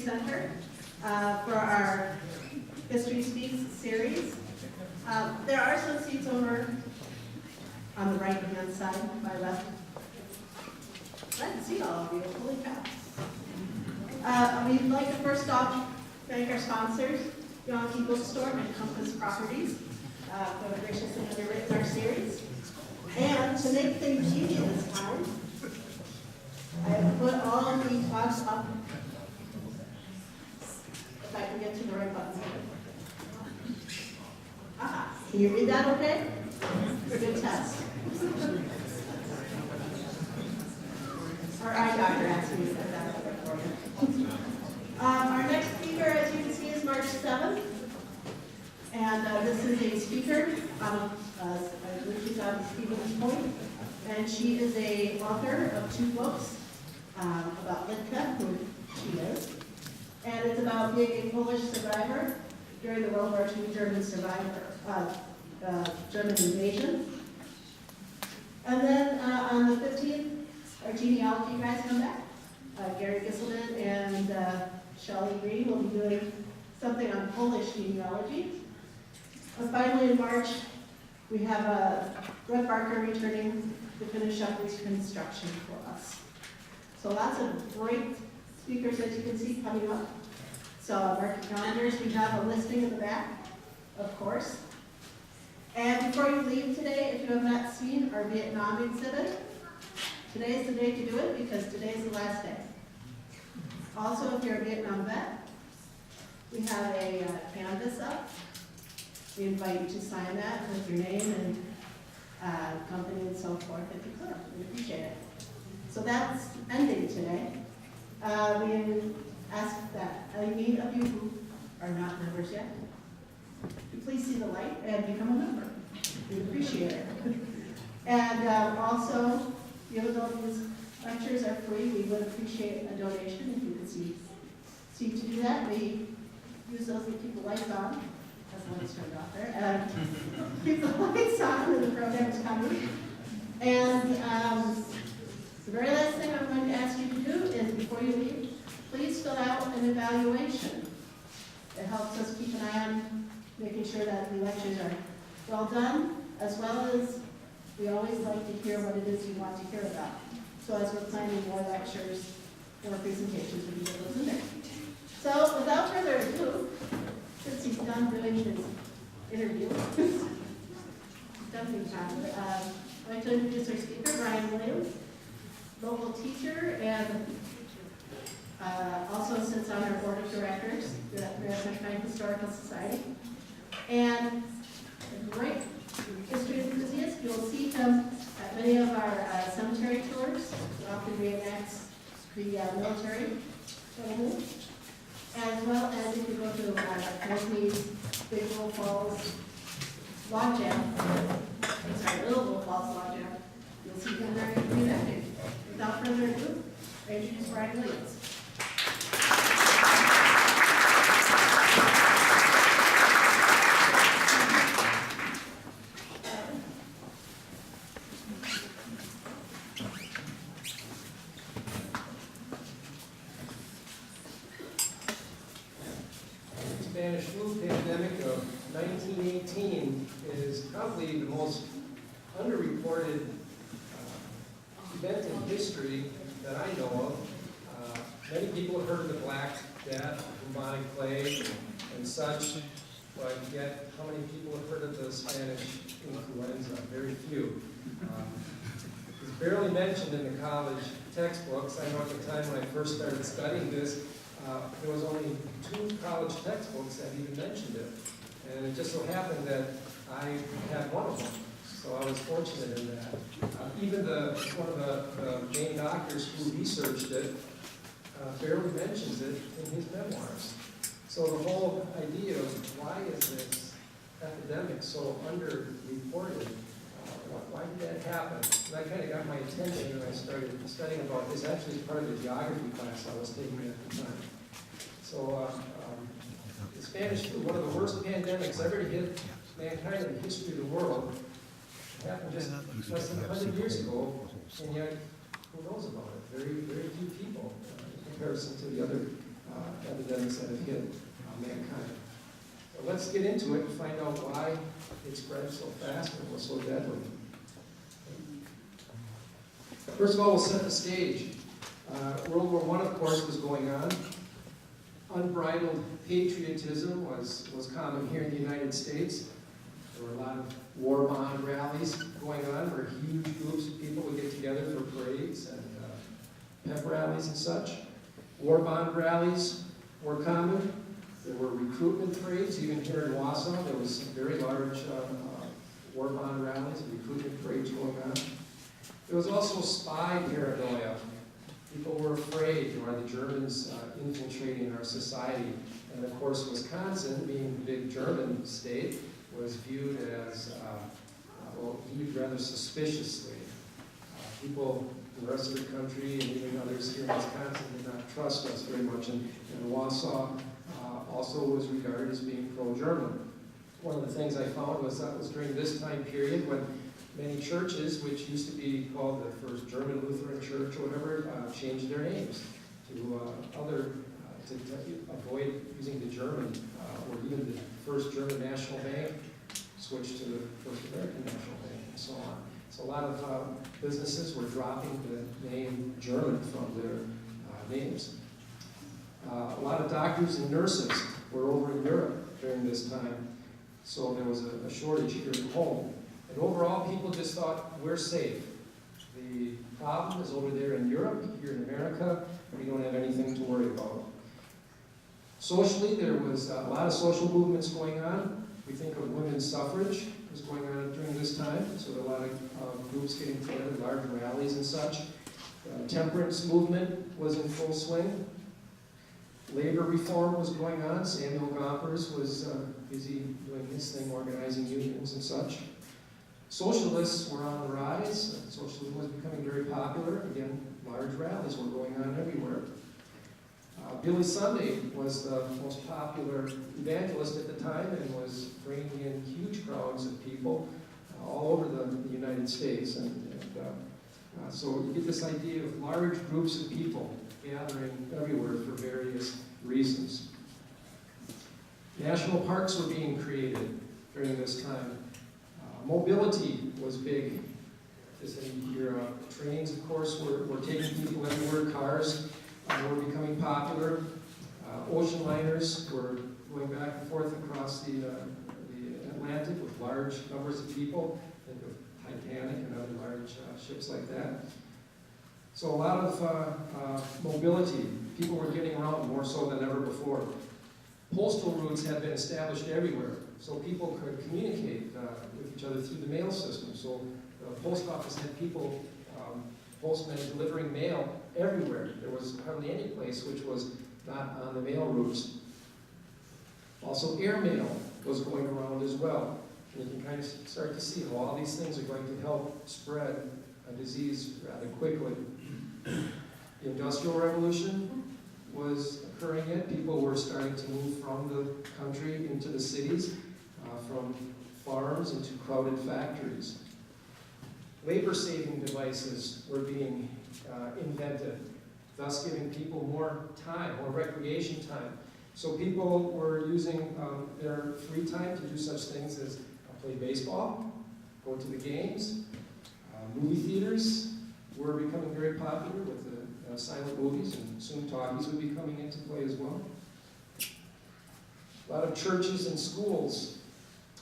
Center for our History Speaks series. There are some seats over on the right-hand side, my left. I can see all of you, holy cow. We'd like to first off thank our sponsors, Yankee Bookstore and Compass Properties, for graciously underwritten our series. And to make things easy this time, I have put all of the talks up, if I can get to the right button. Aha, can you read that okay? For good test. Our eye doctor asked me to set that up for you. Our next speaker, as you can see, is March 7th. And this is a speaker, I believe she's out of Stevens Point. And she is a author of 2 books about Litka, who she is. And it's about being a Polish survivor during the World War II German invasion. And then on the 15th, our genealogy guys come back. Gary Gisselman and Shelley Green will be doing something on Polish genealogy. And finally, in March, we have Brett Barker returning to finish up reconstruction for us. So lots of great speakers, as you can see, coming up. So mark your calendars. We have a listing in the back, of course. And before you leave today, if you have not seen our Vietnam exhibit, today is the day to do it because today is the last day. Also, if you're a Vietnam vet, we have a canvas up. We invite you to sign that with your name and company and so forth if you could. We appreciate it. So that's ending today. We ask that any of you who are not members yet, please see the light and become a member. We appreciate it. And also, even though these lectures are free, we would appreciate a donation if you could see to do that. We use those to keep the lights on. As the lights turned off there. Keep the lights on when the program is coming. And the very last thing I'm going to ask you to do is, before you leave, please fill out an evaluation. It helps us keep an eye on making sure that the lectures are well done, as well as we always like to hear what it is you want to hear about. So as we're planning more lectures or presentations, we can get those in there. So without further ado, since he's done doing his interview, he's done things time. I'd like to introduce our speaker, Brian Williams, local teacher, and also sits on our board of directors at the Marathon County Historical Society. And a great history enthusiast. You'll see him at many of our cemetery tours. He often reenacts the military family. As well as if you go to Lesney's Big Little Falls Log Jam, Little Little Falls Log Jam, you'll see him there reenacting. Without further ado, I introduce Brian Williams. Spanish flu pandemic of 1918 is probably the most underreported event in history that I know of. Many people have heard of the Black Death, bubonic plague, and such, but yet how many people have heard of the Spanish influenza? Very few. It's barely mentioned in the college textbooks. I know at the time when I first started studying this, there was only 2 college textbooks that even mentioned it. And it just so happened that I had one of them. So I was fortunate in that. Even one of the main doctors who researched it barely mentions it in his memoirs. So the whole idea of why is this epidemic so underreported, why did that happen? And that kind of got my attention when I started studying about this. Actually, as part of the geography class I was taking at the time. So the Spanish flu, one of the worst pandemics ever to hit mankind in the history of the world, happened just less than 100 years ago, and yet who knows about it? Very, very few people in comparison to the other epidemics that have hit mankind. So let's get into it and find out why it spread so fast and was so deadly. First of all, we'll set the stage. World War I, of course, was going on. Unbridled patriotism was common here in the United States. There were a lot of war bond rallies going on where huge groups of people would get together for parades and pep rallies and such. War bond rallies were common. There were recruitment parades. Even here in Wausau, there was some very large war bond rallies and recruitment parades going on. There was also spy paranoia. People were afraid, are the Germans infiltrating our society? And of course, Wisconsin, being a big German state, was viewed as, viewed rather suspiciously. People in the rest of the country and even others here in Wisconsin did not trust us very much. And Wausau also was regarded as being pro-German. One of the things I found was that was during this time period when many churches, which used to be called the First German Lutheran Church or whatever, changed their names to to avoid using the German, or even the First German National Bank switched to the First American National Bank, and so on. So a lot of businesses were dropping the name German from their names. A lot of doctors and nurses were over in Europe during this time, so there was a shortage here at home. And overall, people just thought, we're safe. The problem is over there in Europe. Here in America, we don't have anything to worry about. Socially, there was a lot of social movements going on. We think of women's suffrage was going on during this time, so there were a lot of groups getting together, large rallies and such. The temperance movement was in full swing. Labor reform was going on. Samuel Gompers was busy doing his thing, organizing unions and such. Socialists were on the rise. Socialism was becoming very popular. Again, large rallies were going on everywhere. Billy Sunday was the most popular evangelist at the time and was bringing in huge crowds of people all over the United States. So you get this idea of large groups of people gathering everywhere for various reasons. National parks were being created during this time. Mobility was big. Your trains, of course, were taking people everywhere. Cars were becoming popular. Ocean liners were going back and forth across the Atlantic with large numbers of people. Think of Titanic and other large ships like that. So a lot of mobility. People were getting around more so than ever before. Postal routes had been established everywhere, so people could communicate with each other through the mail system. So the post office had people, postmen delivering mail everywhere. There was hardly any place which was not on the mail routes. Also, airmail was going around as well. And you can kind of start to see how all these things are going to help spread a disease rather quickly. The Industrial Revolution was occurring yet. People were starting to move from the country into the cities, from farms into crowded factories. Labor-saving devices were being invented, thus giving people more time, more recreation time. So people were using their free time to do such things as play baseball, go to the games. Movie theaters were becoming very popular with the silent movies, and soon talkies would be coming into play as well. A lot of churches and schools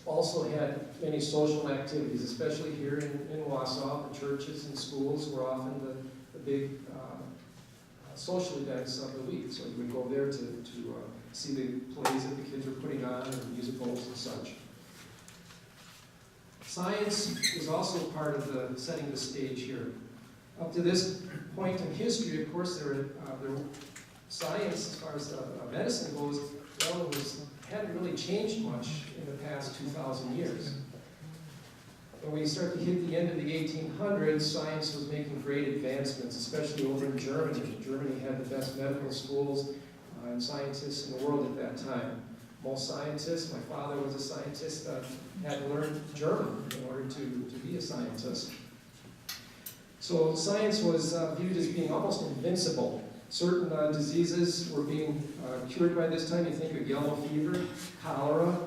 also had many social activities, especially here in Wausau. The churches and schools were often the big social events of the week. So you would go there to see the plays that the kids were putting on, and musicals and such. Science was also part of the setting the stage here. Up to this point in history, of course, science, as far as medicine goes, well, hadn't really changed much in the past 2,000 years. When we start to hit the end of the 1800s, science was making great advancements, especially over in Germany. Germany had the best medical schools and scientists in the world at that time. Most scientists, my father was a scientist, had to learn German in order to be a scientist. So science was viewed as being almost invincible. Certain diseases were being cured by this time. You think of yellow fever, cholera,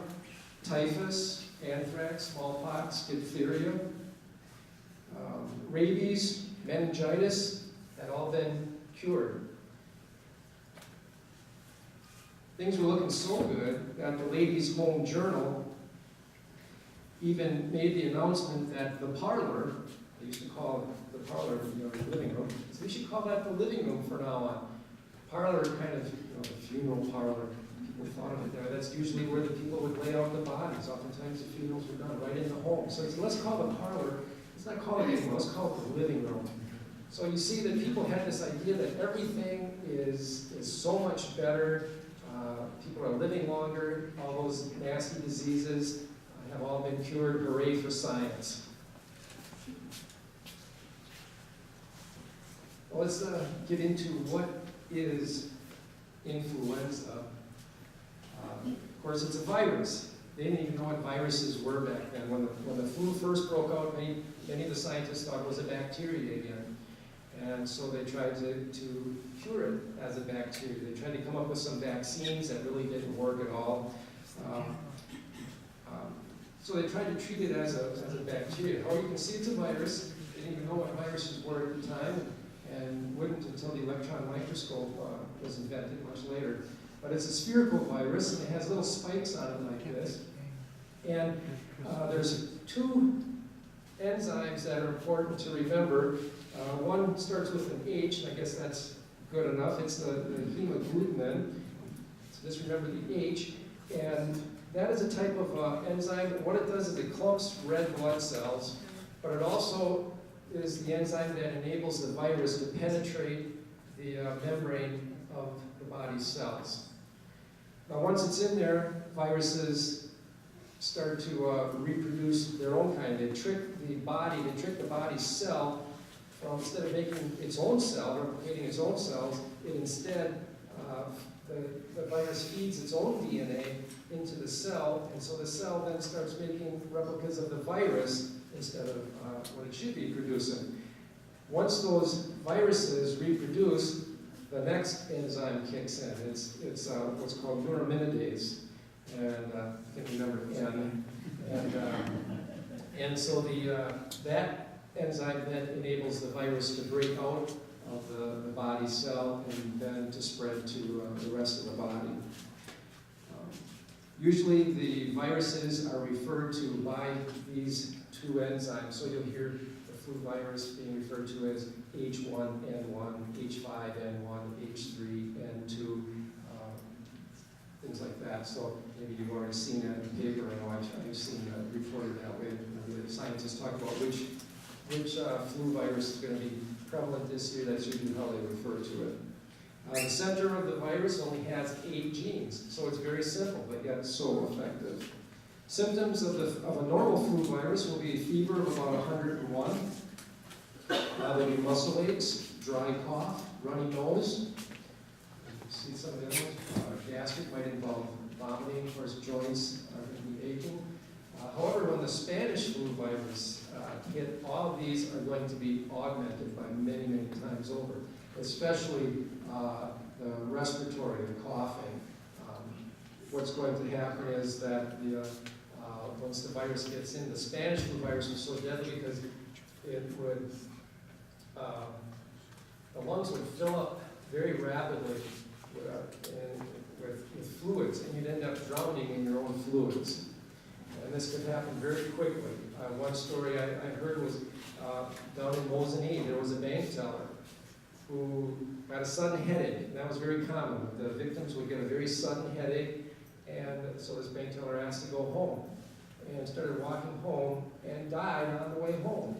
typhus, anthrax, smallpox, diphtheria, rabies, meningitis had all been cured. Things were looking so good that the Ladies' Home Journal even made the announcement that the parlor, they used to call the parlor, the living room, so we should call that the living room from now on. Parlor, kind of, the funeral parlor. People thought of it there. That's usually where the people would lay out the bodies. Oftentimes the funerals were done right in the home. So let's call the parlor, let's not call it anymore, let's call it the living room. So you see that people had this idea that everything is so much better. People are living longer. All those nasty diseases have all been cured. Hooray for science. Well, let's get into what is influenza. Of course, it's a virus. They didn't even know what viruses were back then. When the flu first broke out, many of the scientists thought it was a bacteria again. And so they tried to cure it as a bacteria. They tried to come up with some vaccines that really didn't work at all. So they tried to treat it as a bacteria. Or you can see it's a virus. They didn't even know what viruses were at the time, and wouldn't until the electron microscope was invented much later. But it's a spherical virus, and it has little spikes on it like this. And there's two enzymes that are important to remember. One starts with an H, and I guess that's good enough. It's the hemagglutinin. So just remember the H. And that is a type of enzyme. What it does is it clumps red blood cells, but it also is the enzyme that enables the virus to penetrate the membrane of the body's cells. Now, once it's in there, viruses start to reproduce their own kind. They trick the body's cell from, instead of making its own cell, replicating its own cells, it instead, the virus feeds its own DNA into the cell, and so the cell then starts making replicas of the virus instead of what it should be producing. Once those viruses reproduce, the next enzyme kicks in. It's what's called neuraminidase, and I can remember N. And so that enzyme then enables the virus to break out of the body cell and then to spread to the rest of the body. Usually the viruses are referred to by these two enzymes. So you'll hear the flu virus being referred to as H1N1, H5N1, H3N2, things like that. So maybe you've already seen that in the paper. I know I've seen that reported that way. The scientists talk about which flu virus is going to be prevalent this year. That's usually how they refer to it. The center of the virus only has 8 genes, so it's very simple, but yet so effective. Symptoms of a normal flu virus will be a fever of about 101. There'll be muscle aches, dry cough, runny nose. See some of the other ones? Gastric might involve vomiting, of course, joints are going to be aching. However, when the Spanish flu virus hit, all of these are going to be augmented by many, many times over, especially the respiratory, the coughing. What's going to happen is that once the virus gets in, the Spanish flu virus was so deadly because it would, the lungs would fill up very rapidly with fluids, and you'd end up drowning in your own fluids. And this could happen very quickly. One story I heard was down in Mozambique, there was a bank teller who got a sudden headache. That was very common. The victims would get a very sudden headache, and so this bank teller asked to go home, and started walking home, and died on the way home.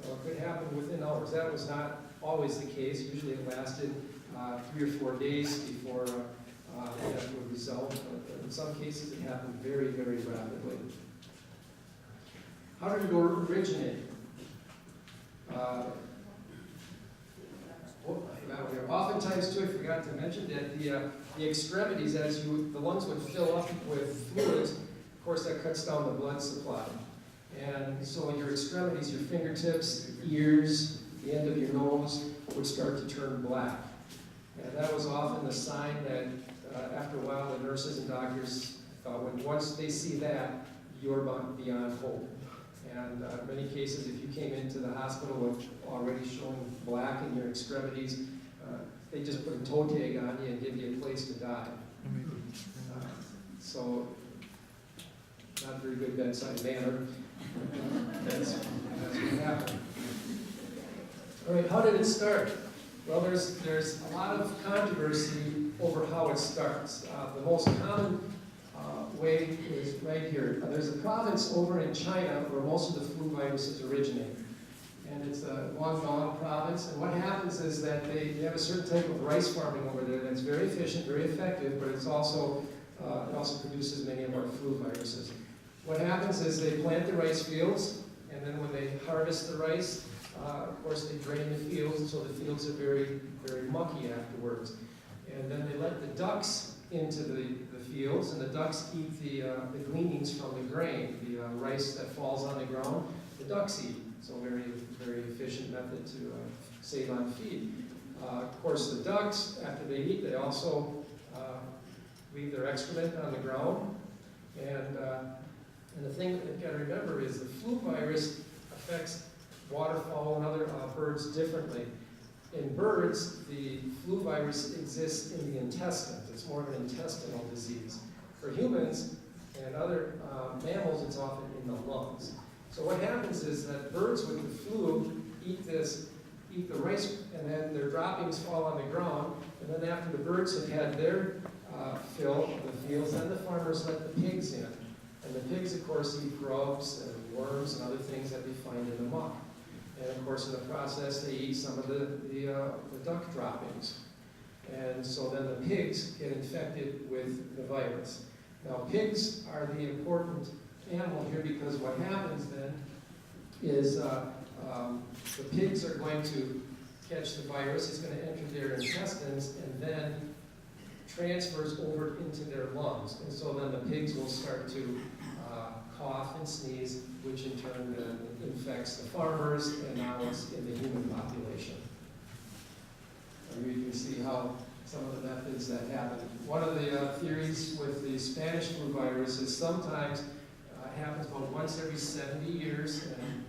So it could happen within hours. That was not always the case. Usually it lasted 3 or 4 days before death would result, but in some cases it happened very, very rapidly. How did it originate? Oftentimes, too, I forgot to mention that the extremities, the lungs would fill up with fluids. Of course, that cuts down the blood supply. And so your extremities, your fingertips, ears, the end of your nose would start to turn black. And that was often the sign that after a while the nurses and doctors thought once they see that, you're beyond hope. And in many cases, if you came into the hospital with already showing black in your extremities, they just put a toe tag on you and give you a place to die. So, not very good bedside manner. That's what happened. All right, how did it start? Well, there's a lot of controversy over how it starts. The most common way is right here. There's a province over in China where most of the flu viruses originate. And it's the Guangdong province. And what happens is that they have a certain type of rice farming over there that's very efficient, very effective, but it also produces many of our flu viruses. What happens is they plant the rice fields, and then when they harvest the rice, of course they drain the fields, so the fields are very, very mucky afterwards. And then they let the ducks into the fields, and the ducks eat the gleanings from the grain, the rice that falls on the ground, the ducks eat. So very, very efficient method to save on feed. Of course, the ducks, after they eat, they also leave their excrement on the ground. And the thing that you've got to remember is the flu virus affects waterfowl and other birds differently. In birds, the flu virus exists in the intestines. It's more of an intestinal disease. For humans and other mammals, it's often in the lungs. So what happens is that birds with the flu eat the rice, and then their droppings fall on the ground, and then after the birds have had their fill of the fields, then the farmers let the pigs in. And the pigs, of course, eat grubs and worms and other things that they find in the muck. And of course, in the process, they eat some of the duck droppings. And so then the pigs get infected with the virus. Now, pigs are the important animal here because what happens then is the pigs are going to catch the virus, it's going to enter their intestines, and then transfers over into their lungs. And so then the pigs will start to cough and sneeze, which in turn then infects the farmers, and now it's in the human population. And you can see how some of the methods that happen. One of the theories with the Spanish flu virus is sometimes it happens about once every 70 years,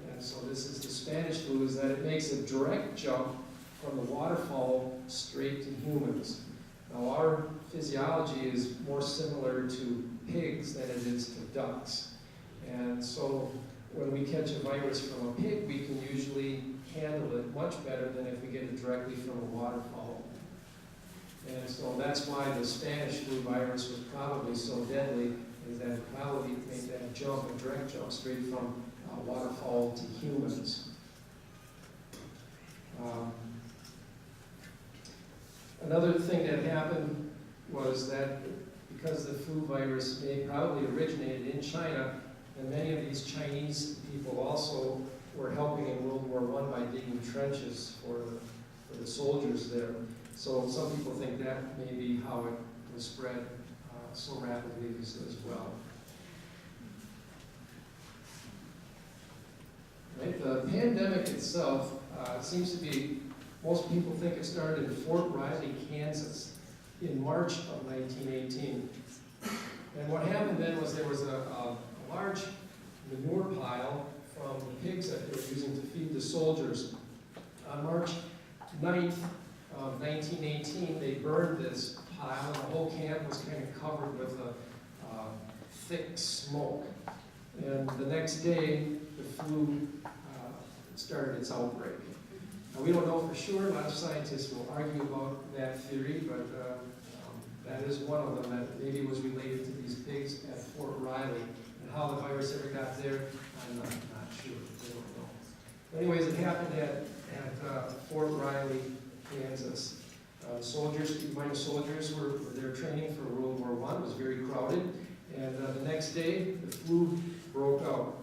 and so this is the Spanish flu, is that it makes a direct jump from the waterfowl straight to humans. Now our physiology is more similar to pigs than it is to ducks. And so when we catch a virus from a pig, we can usually handle it much better than if we get it directly from a waterfowl. And so that's why the Spanish flu virus was probably so deadly, is that it probably made that jump, a direct jump, straight from waterfowl to humans. Another thing that happened was that because the flu virus probably originated in China, and many of these Chinese people also were helping in World War I by digging trenches for the soldiers there. So some people think that may be how it was spread so rapidly as well. Right? The pandemic itself seems to be, most people think it started in Fort Riley, Kansas in March of 1918. And what happened then was there was a large manure pile from the pigs that they were using to feed the soldiers. On March 9th of 1918, they burned this pile, and the whole camp was kind of covered with a thick smoke. And the next day, the flu started its outbreak. Now, we don't know for sure. A lot of scientists will argue about that theory, but that is one of them that maybe was related to these pigs at Fort Riley. And how the virus ever got there, I'm not sure. We don't know. But anyways, it happened at Fort Riley, Kansas. Soldiers were there training for World War I. It was very crowded. And the next day, the flu broke out.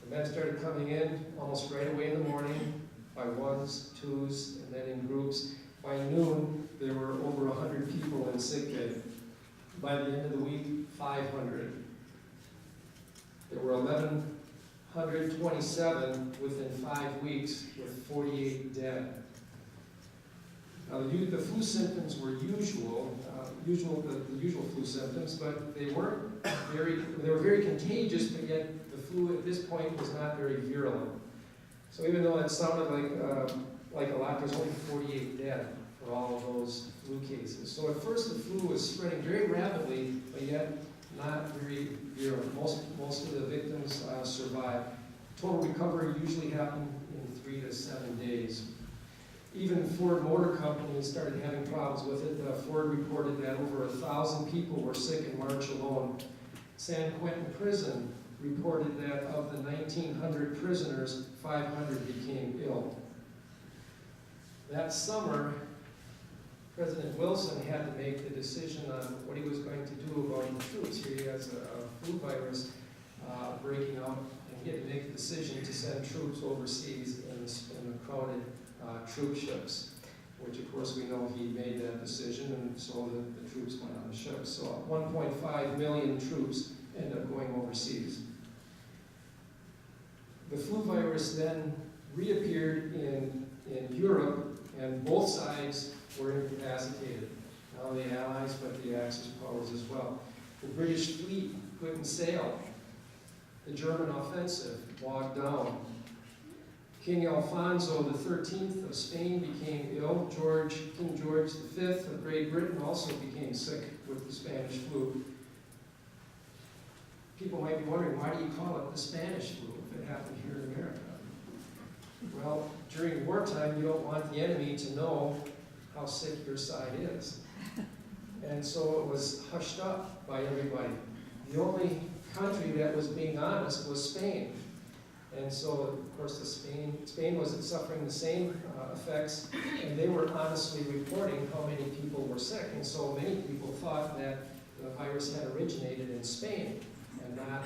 The men started coming in almost right away in the morning by ones, twos, and then in groups. By noon, there were over 100 people in sick bay. By the end of the week, 500. There were 1,127 within 5 weeks, with 48 dead. Now, the flu symptoms were the usual flu symptoms, but they were very contagious, but yet the flu at this point was not very virulent. So even though it sounded like a lot, there's only 48 dead for all of those flu cases. So at first the flu was spreading very rapidly, but yet not very virulent. Most of the victims survived. Total recovery usually happened in 3 to 7 days. Even Ford Motor Company started having problems with it. Ford reported that over 1,000 people were sick in March alone. San Quentin Prison reported that of the 1,900 prisoners, 500 became ill. That summer, President Wilson had to make the decision on what he was going to do about the troops. Here he has a flu virus breaking out, and he had to make the decision to send troops overseas in the crowded troop ships, which of course we know he made that decision, and so the troops went on the ships. So 1.5 million troops ended up going overseas. The flu virus then reappeared in Europe, and both sides were incapacitated. Not only the Allies, but the Axis powers as well. The British fleet couldn't sail. The German offensive bogged down. King Alfonso XIII of Spain became ill. King George V of Great Britain also became sick with the Spanish flu. People might be wondering, why do you call it the Spanish flu if it happened here in America? Well, during wartime, you don't want the enemy to know how sick your side is. And so it was hushed up by everybody. The only country that was being honest was Spain. And so, of course, Spain was suffering the same effects, and they were honestly reporting how many people were sick. And so many people thought that the virus had originated in Spain and not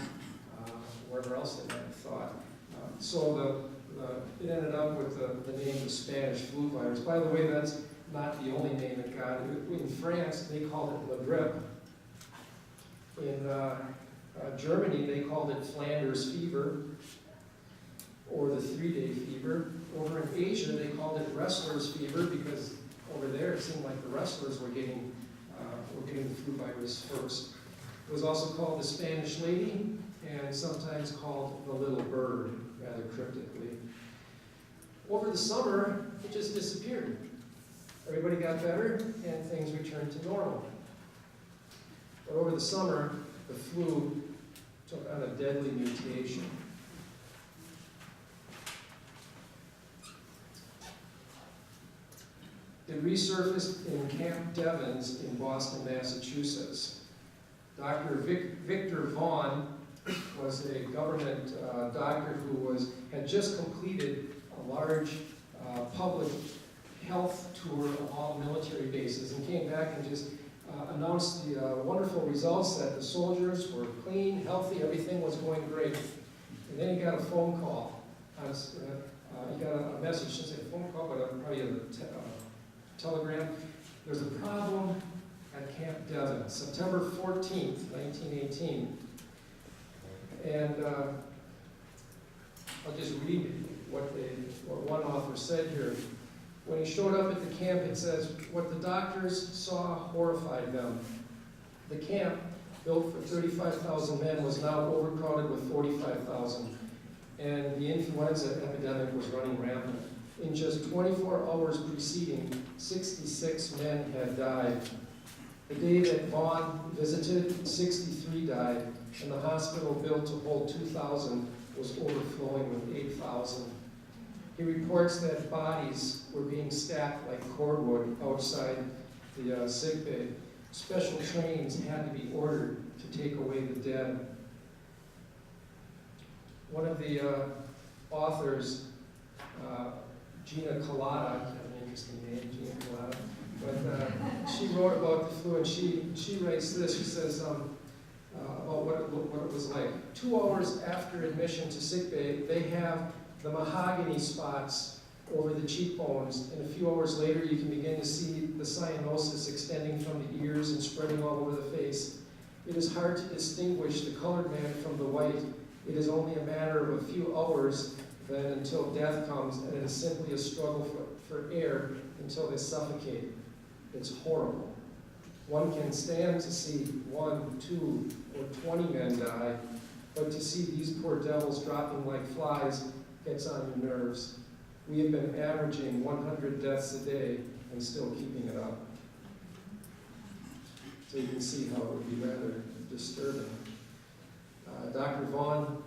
wherever else they might have thought. So it ended up with the name the Spanish flu virus. By the way, that's not the only name it got. In France, they called it La Grippe. In Germany, they called it Flanders fever, or the 3-day fever. Over in Asia, they called it wrestler's fever because over there it seemed like the wrestlers were getting the flu virus first. It was also called the Spanish lady, and sometimes called the little bird, rather cryptically. Over the summer, it just disappeared. Everybody got better, and things returned to normal. But over the summer, the flu took on a deadly mutation. It resurfaced in Camp Devens in Boston, Massachusetts. Dr. Victor Vaughn was a government doctor who had just completed a large public health tour of all military bases and came back and just announced the wonderful results that the soldiers were clean, healthy, everything was going great. And then he got a phone call. He got a message, shouldn't say a phone call, but probably a telegram. There's a problem at Camp Devens, September 14th, 1918. And I'll just read what one author said here. When he showed up at the camp, it says, what the doctors saw horrified them. The camp, built for 35,000 men, was now overcrowded with 45,000. And the influenza epidemic was running rampant. In just 24 hours preceding, 66 men had died. The day that Vaughn visited, 63 died, and the hospital built to hold 2,000 was overflowing with 8,000. He reports that bodies were being stacked like cordwood outside the sick bay. Special trains had to be ordered to take away the dead. One of the authors, Gina Colada, an interesting name, Gina Colada, but she wrote about the flu, and she writes this. She says about what it was like. 2 hours after admission to sickbay, they have the mahogany spots over the cheekbones, and a few hours later you can begin to see the cyanosis extending from the ears and spreading all over the face. It is hard to distinguish the colored man from the white. It is only a matter of a few hours then until death comes, and it is simply a struggle for air until they suffocate. It's horrible. One can stand to see 1, 2, or 20 men die, but to see these poor devils dropping like flies gets on your nerves. We have been averaging 100 deaths a day and still keeping it up. So you can see how it would be rather disturbing. Dr. Vaughn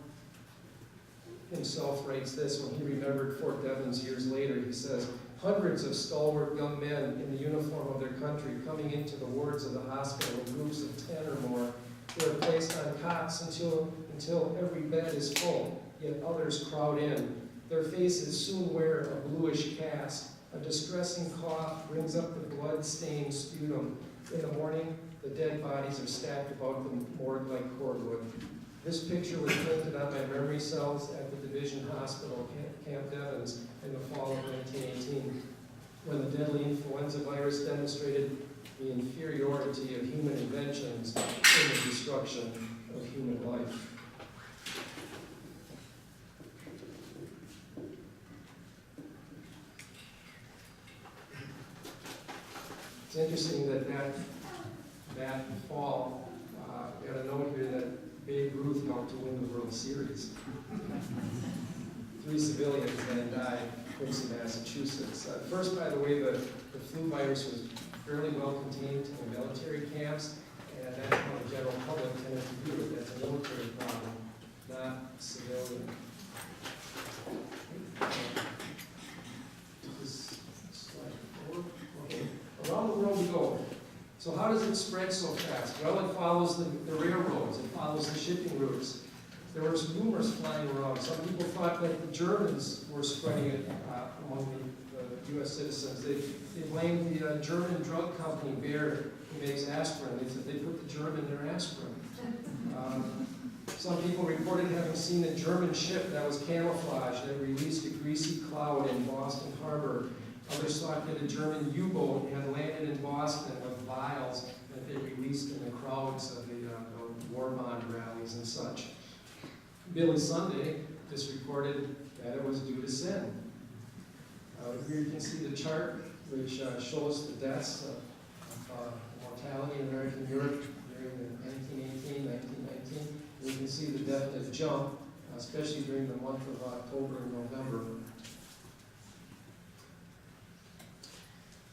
himself writes this when he remembered Fort Devens years later. He says, hundreds of stalwart young men in the uniform of their country coming into the wards of the hospital in groups of 10 or more. They are placed on cots until every bed is full, yet others crowd in. Their faces soon wear a bluish cast. A distressing cough brings up the blood-stained sputum. In the morning, the dead bodies are stacked about the morgue like cordwood. This picture was printed on my memory cells at the Division Hospital, Camp Devens, in the fall of 1918, when the deadly influenza virus demonstrated the inferiority of human inventions in the destruction of human life. It's interesting that fall, we got a note here that Babe Ruth helped to win the World Series. 3 civilians then died in Quincy, Massachusetts. First, by the way, the flu virus was fairly well contained in military camps, and that's how the general public tended to view it. That's a military problem, not civilian. Okay. Around the world we go. So how does it spread so fast? Well, it follows the railroads. It follows the shipping routes. There were rumors flying around. Some people thought that the Germans were spreading it among the U.S. citizens. They blamed the German drug company, Bayer, who makes aspirin. They said they put the germ in their aspirin. Some people reported having seen a German ship that was camouflaged that released a greasy cloud in Boston Harbor. Others thought that a German U-boat had landed in Boston with vials that they released in the crowds of the war bond rallies and such. Billy Sunday just reported that it was due to sin. Here you can see the chart which shows the deaths of mortality in American Europe during the 1918, 1919. You can see the definite jump, especially during the month of October and November.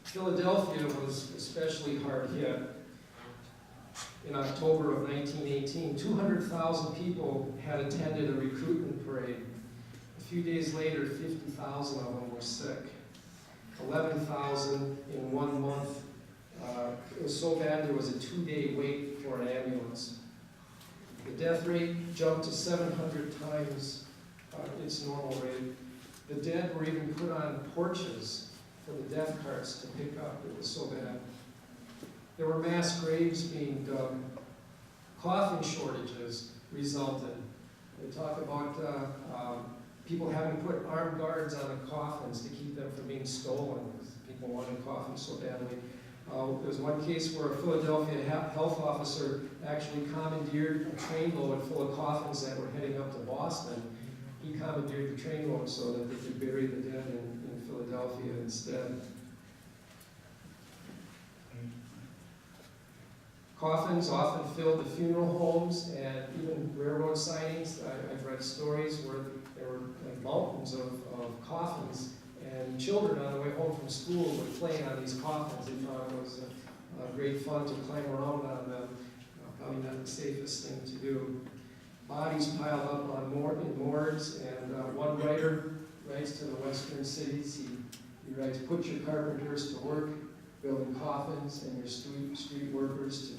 Philadelphia was especially hard hit. In October of 1918, 200,000 people had attended a recruitment parade. A few days later, 50,000 of them were sick. 11,000 in 1 month. It was so bad there was a 2-day wait for an ambulance. The death rate jumped to 700 times its normal rate. The dead were even put on porches for the death carts to pick up. It was so bad. There were mass graves being dug. Coffin shortages resulted. They talk about people having put armed guards on the coffins to keep them from being stolen. People wanted coffins so badly. There was one case where a Philadelphia health officer actually commandeered a trainload full of coffins that were heading up to Boston. He commandeered the trainload so that they could bury the dead in Philadelphia instead. Coffins often filled the funeral homes and even railroad sightings. I've read stories where there were like mountains of coffins, and children on the way home from school would play on these coffins. They thought it was great fun to climb around on them. Probably not the safest thing to do. Bodies piled up on in morgues, and one writer writes to the western cities. He writes, "Put your carpenters to work building coffins and your street workers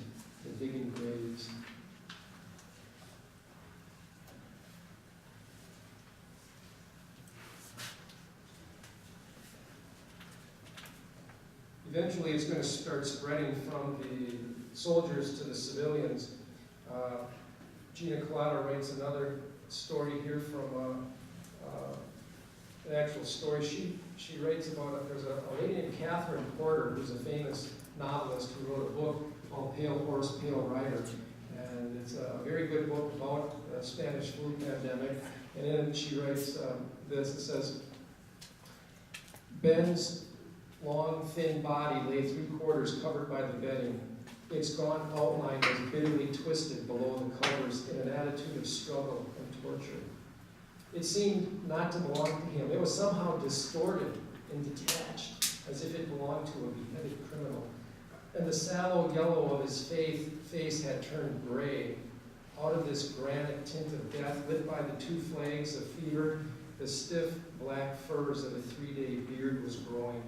to digging graves." Eventually, it's going to start spreading from the soldiers to the civilians. Gina Collada writes another story here from an actual story. She writes about there's a lady named Catherine Porter, who's a famous novelist who wrote a book called Pale Horse, Pale Rider. And it's a very good book about the Spanish flu pandemic. And in it she writes this, it says, Ben's long, thin body lay 3/4 covered by the bedding. Its gaunt outline was bitterly twisted below the covers in an attitude of struggle and torture. It seemed not to belong to him. It was somehow distorted and detached, as if it belonged to a beheaded criminal. And the sallow yellow of his face had turned gray. Out of this granite tint of death, lit by the 2 flags of fever, the stiff black furs of a 3-day beard was growing.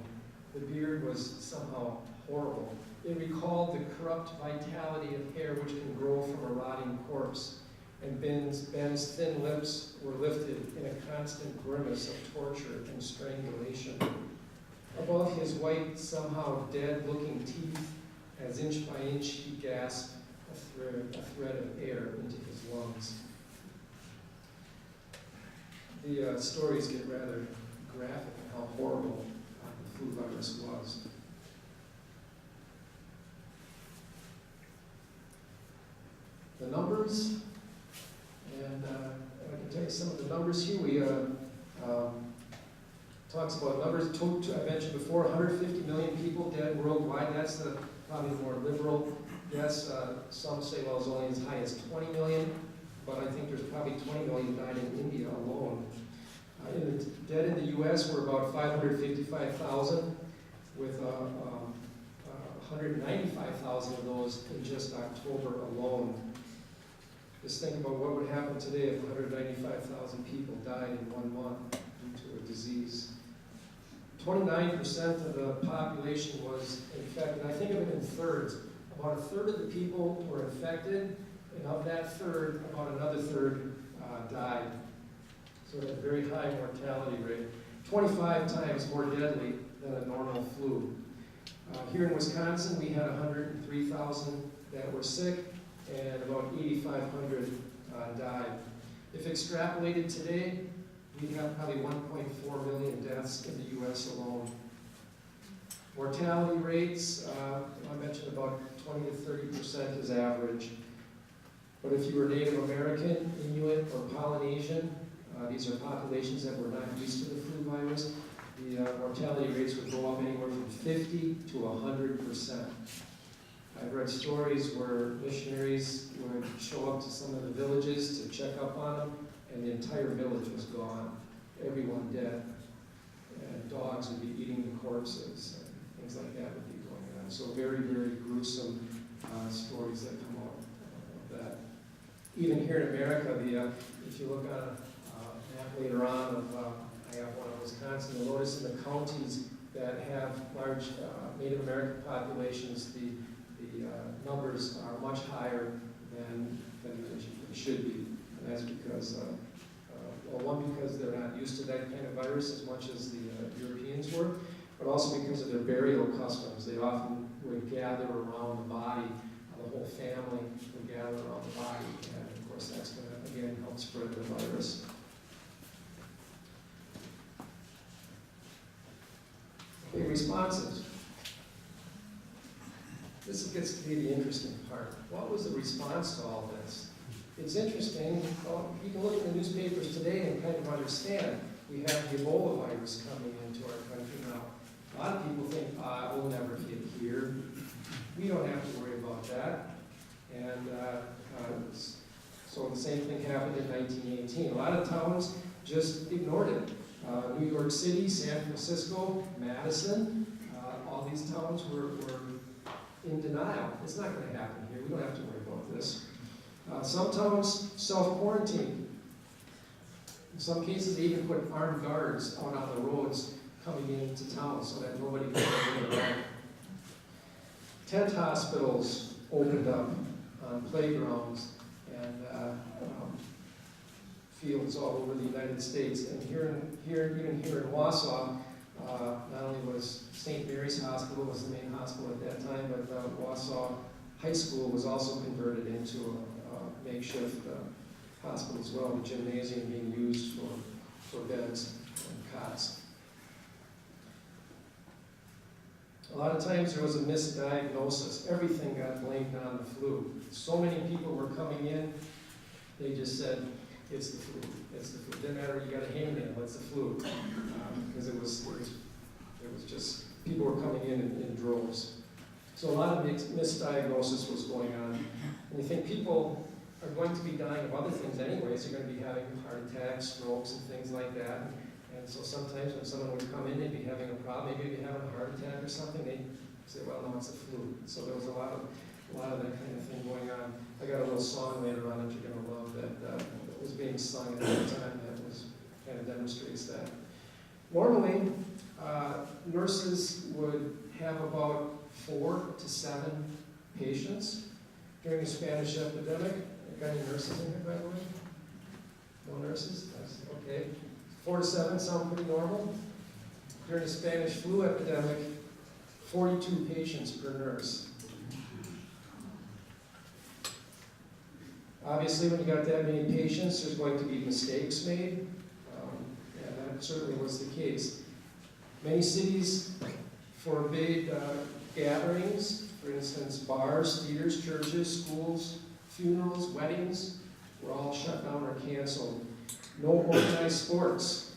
The beard was somehow horrible. It recalled the corrupt vitality of hair which can grow from a rotting corpse. And Ben's thin lips were lifted in a constant grimace of torture and strangulation. Above his white, somehow dead-looking teeth, as inch by inch he gasped a thread of air into his lungs. The stories get rather graphic in how horrible the flu virus was. The numbers, and I can tell you some of the numbers here. We talks about numbers. I mentioned before, 150 million people dead worldwide. That's the probably more liberal guess. Some say, well, it's only as high as 20 million, but I think there's probably 20 million died in India alone. Dead in the U.S. were about 555,000, with 195,000 of those in just October alone. Just think about what would happen today if 195,000 people died in 1 month due to a disease. 29% of the population was infected. I think of it in thirds. About a third of the people were infected, and of that third, about another third died. So it had a very high mortality rate, 25 times more deadly than a normal flu. Here in Wisconsin, we had 103,000 that were sick, and about 8,500 died. If extrapolated today, we'd have probably 1.4 million deaths in the U.S. alone. Mortality rates, I mentioned about 20 to 30% is average. But if you were Native American, Inuit, or Polynesian, these are populations that were not used to the flu virus, the mortality rates would go up anywhere from 50 to 100%. I've read stories where missionaries would show up to some of the villages to check up on them, and the entire village was gone, everyone dead, and dogs would be eating the corpses, and things like that would be going on. So very, very gruesome stories that come out of that. Even here in America, if you look on a map later on of, I have one of Wisconsin, you'll notice in the counties that have large Native American populations, the numbers are much higher than they should be. And that's because, well, one, because they're not used to that kind of virus as much as the Europeans were, but also because of their burial customs. They often would gather around the body, the whole family would gather around the body, and of course that's going to, again, help spread the virus. Okay, responses. This gets to be the interesting part. What was the response to all this? It's interesting. Well, you can look at the newspapers today and kind of understand. We have the Ebola virus coming into our country now. A lot of people think, we'll never get here. We don't have to worry about that. And so the same thing happened in 1918. A lot of towns just ignored it. New York City, San Francisco, Madison, all these towns were in denial. It's not going to happen here. We don't have to worry about this. Some towns self-quarantined. In some cases, they even put armed guards out on the roads coming into town so that nobody could get around. Tent hospitals opened up on playgrounds and fields all over the United States. And even here in Wausau, not only was St. Mary's Hospital was the main hospital at that time, but Wausau High School was also converted into a makeshift hospital as well, the gymnasium being used for beds and cots. A lot of times there was a misdiagnosis. Everything got blamed on the flu. So many people were coming in, they just said, it's the flu, it's the flu. Didn't matter, you got a hangnail, it's the flu. Because it was just, people were coming in droves. So a lot of misdiagnosis was going on. And you think people are going to be dying of other things anyways. They're going to be having heart attacks, strokes, and things like that. And so sometimes when someone would come in, they'd be having a problem, maybe they'd be having a heart attack or something, they'd say, well, no, it's a flu. So there was a lot of that kind of thing going on. I got a little song later on that you're going to love that was being sung at that time that kind of demonstrates that. Normally, nurses would have about 4 to 7 patients during the Spanish epidemic. Got any nurses in here, by the way? No nurses? That's okay. 4 to 7 sound pretty normal. During the Spanish flu epidemic, 42 patients per nurse. Obviously, when you got that many patients, there's going to be mistakes made, and that certainly was the case. Many cities forbade gatherings, for instance, bars, theaters, churches, schools, funerals, weddings were all shut down or canceled. No organized sports.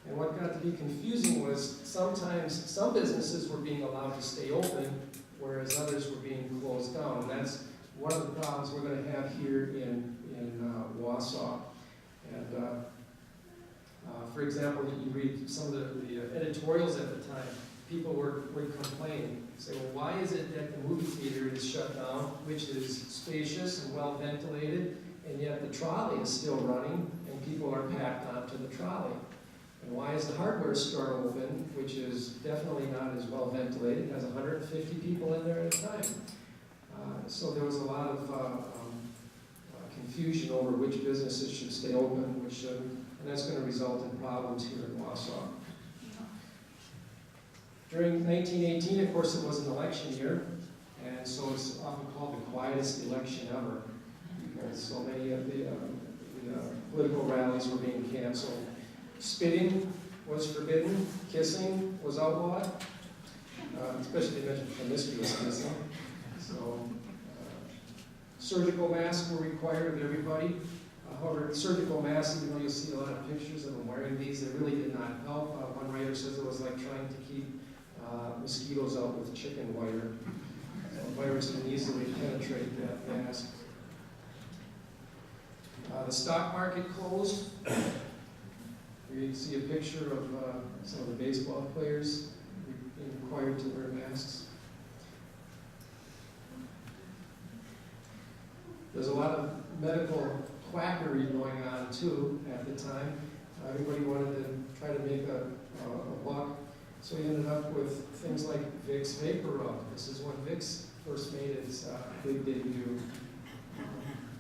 And what got to be confusing was sometimes some businesses were being allowed to stay open, whereas others were being closed down. And that's one of the problems we're going to have here in Wausau. And for example, you read some of the editorials at the time. People would complain, say, well, why is it that the movie theater is shut down, which is spacious and well ventilated, and yet the trolley is still running and people are packed onto the trolley? And why is the hardware store open, which is definitely not as well ventilated, has 150 people in there at a time? So there was a lot of confusion over which businesses should stay open, which shouldn't, and that's going to result in problems here in Wausau. During 1918, of course, it was an election year, and so it's often called the quietest election ever, because so many of the political rallies were being canceled. Spitting was forbidden, kissing was outlawed, especially they mentioned promiscuous kissing. So, surgical masks were required of everybody. However, surgical masks, even though you'll see a lot of pictures of them wearing these, they really did not help. One writer says it was like trying to keep mosquitoes out with chicken wire. So a virus can easily penetrate that mask. The stock market closed. Here you can see a picture of some of the baseball players being required to wear masks. There's a lot of medical quackery going on too at the time. Everybody wanted to try to make a buck, so we ended up with things like Vicks Vapor Rub. This is when Vicks first made its big debut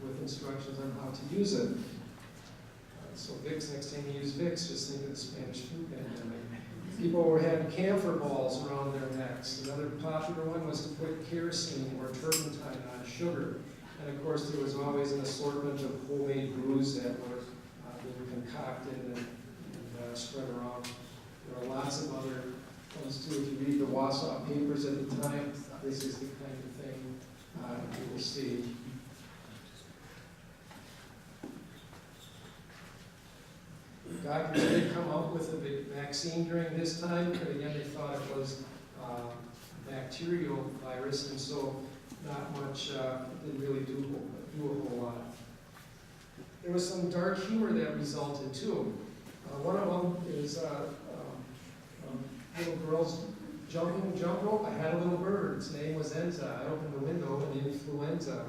with instructions on how to use it. So Vicks, next time you use Vicks, just think of the Spanish flu pandemic. People were having camphor balls around their necks. Another popular one was to put kerosene or turpentine on sugar. And of course, there was always an assortment of homemade brews that were being concocted and spread around. There are lots of other ones too. If you read the Wausau papers at the time, this is the kind of thing you will see. Doctors did come up with a vaccine during this time, but again, they thought it was bacterial virus, and so not much, didn't really do a whole lot. There was some dark humor that resulted too. One of them is little girls jumping jump rope. I had a little bird. Its name was Enza. I opened the window and Influenza.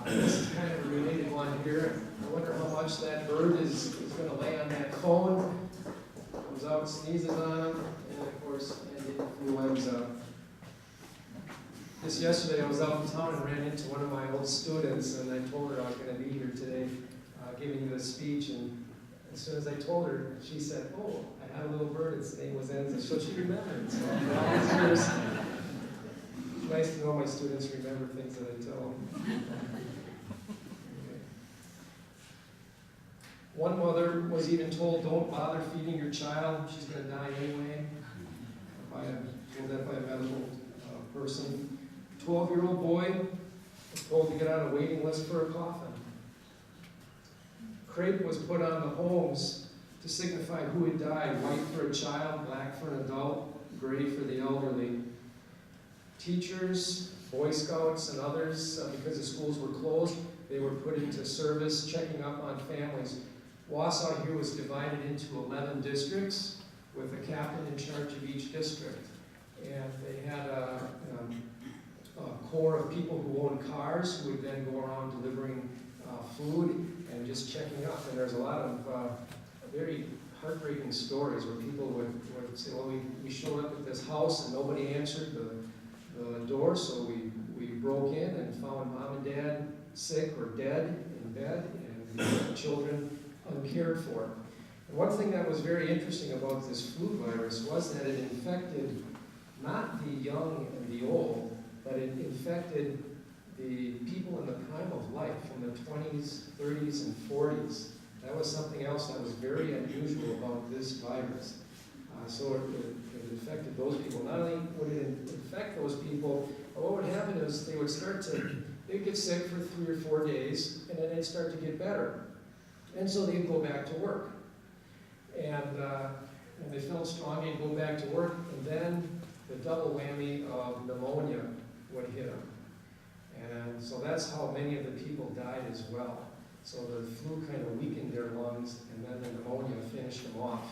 This is kind of a related one here. I wonder how much that bird is going to lay on that cone. Comes out, sneezes on him, and of course, Influenza. Just yesterday, I was out in town and ran into one of my old students, and I told her I was going to be here today giving you a speech, and as soon as I told her, she said, oh, I had a little bird, its name was Enza, so she remembered. So all these years, it's nice to know my students remember things that I tell them. Okay. One mother was even told, don't bother feeding your child, she's going to die anyway. Told that by a medical person. 12-year-old boy was told to get on a waiting list for a coffin. Crepe was put on the homes to signify who had died: white for a child, black for an adult, gray for the elderly. Teachers, Boy Scouts, and others, because the schools were closed, they were put into service, checking up on families. Wausau here was divided into 11 districts with a captain in charge of each district. And they had a corps of people who owned cars who would then go around delivering food and just checking up. And there's a lot of very heartbreaking stories where people would say, well, we showed up at this house and nobody answered the door, so we broke in and found mom and dad sick or dead in bed, and the children uncared for. And one thing that was very interesting about this flu virus was that it infected not the young and the old, but it infected the people in the prime of life, in the 20s, 30s, and 40s. That was something else that was very unusual about this virus. So it affected those people. Not only would it infect those people, but what would happen is they'd get sick for 3 or 4 days, and then they'd start to get better. And so they'd go back to work. And they felt strong, they'd go back to work, and then the double whammy of pneumonia would hit them. And so that's how many of the people died as well. So the flu kind of weakened their lungs, and then the pneumonia finished them off.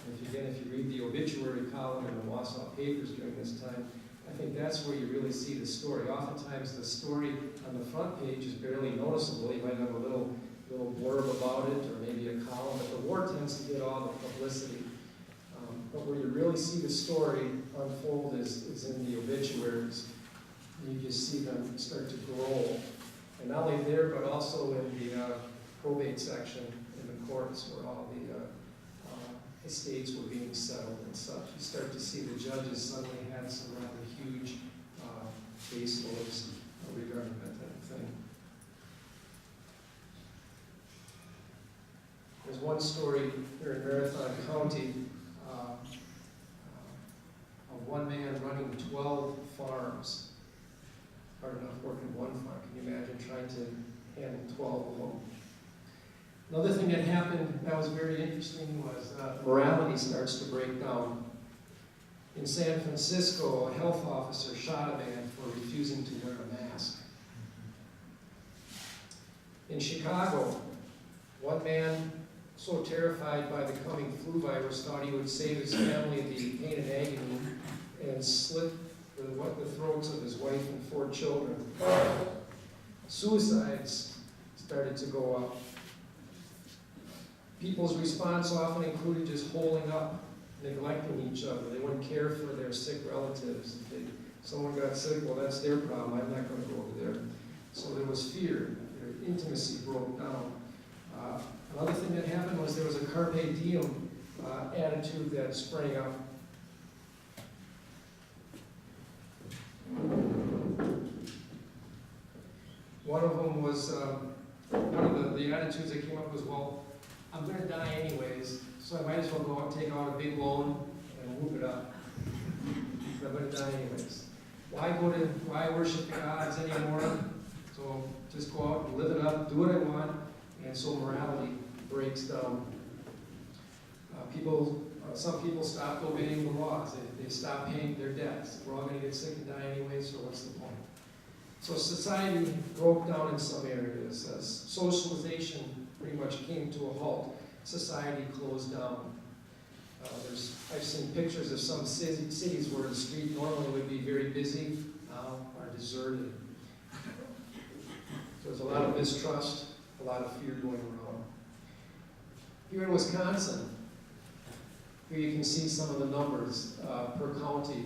And if you read the obituary column in the Wausau papers during this time, I think that's where you really see the story. Oftentimes the story on the front page is barely noticeable. You might have a little blurb about it, or maybe a column, but the war tends to get all the publicity. But where you really see the story unfold is in the obituaries. You just see them start to grow. And not only there, but also in the probate section in the courts, where all the estates were being settled and such. You start to see the judges suddenly had some rather huge caseloads regarding that type of thing. There's one story here in Marathon County of one man running 12 farms. Hard enough working one farm. Can you imagine trying to handle 12 of them? Another thing that happened that was very interesting was morality starts to break down. In San Francisco, a health officer shot a man for refusing to wear a mask. In Chicago, one man, so terrified by the coming flu virus, thought he would save his family the pain and agony and slit the throats of his wife and 4 children. Suicides started to go up. People's response often included just holding up, neglecting each other. They wouldn't care for their sick relatives. If someone got sick, well, that's their problem. I'm not going to go over there. So there was fear. Their intimacy broke down. Another thing that happened was there was a carpe diem attitude that sprang up. One of them was, one of the attitudes that came up was, well, I'm going to die anyways, so I might as well go out and take out a big loan and move it up. I'm going to die anyways. Why worship the gods anymore? So just go out and live it up, do what I want, and so morality breaks down. Some people stopped obeying the laws. They stopped paying their debts. We're all going to get sick and die anyway, so what's the point? So society broke down in some areas. As socialization pretty much came to a halt. Society closed down. I've seen pictures of some cities where the street normally would be very busy, now are deserted. So there's a lot of mistrust, a lot of fear going around. Here in Wisconsin, here you can see some of the numbers per county.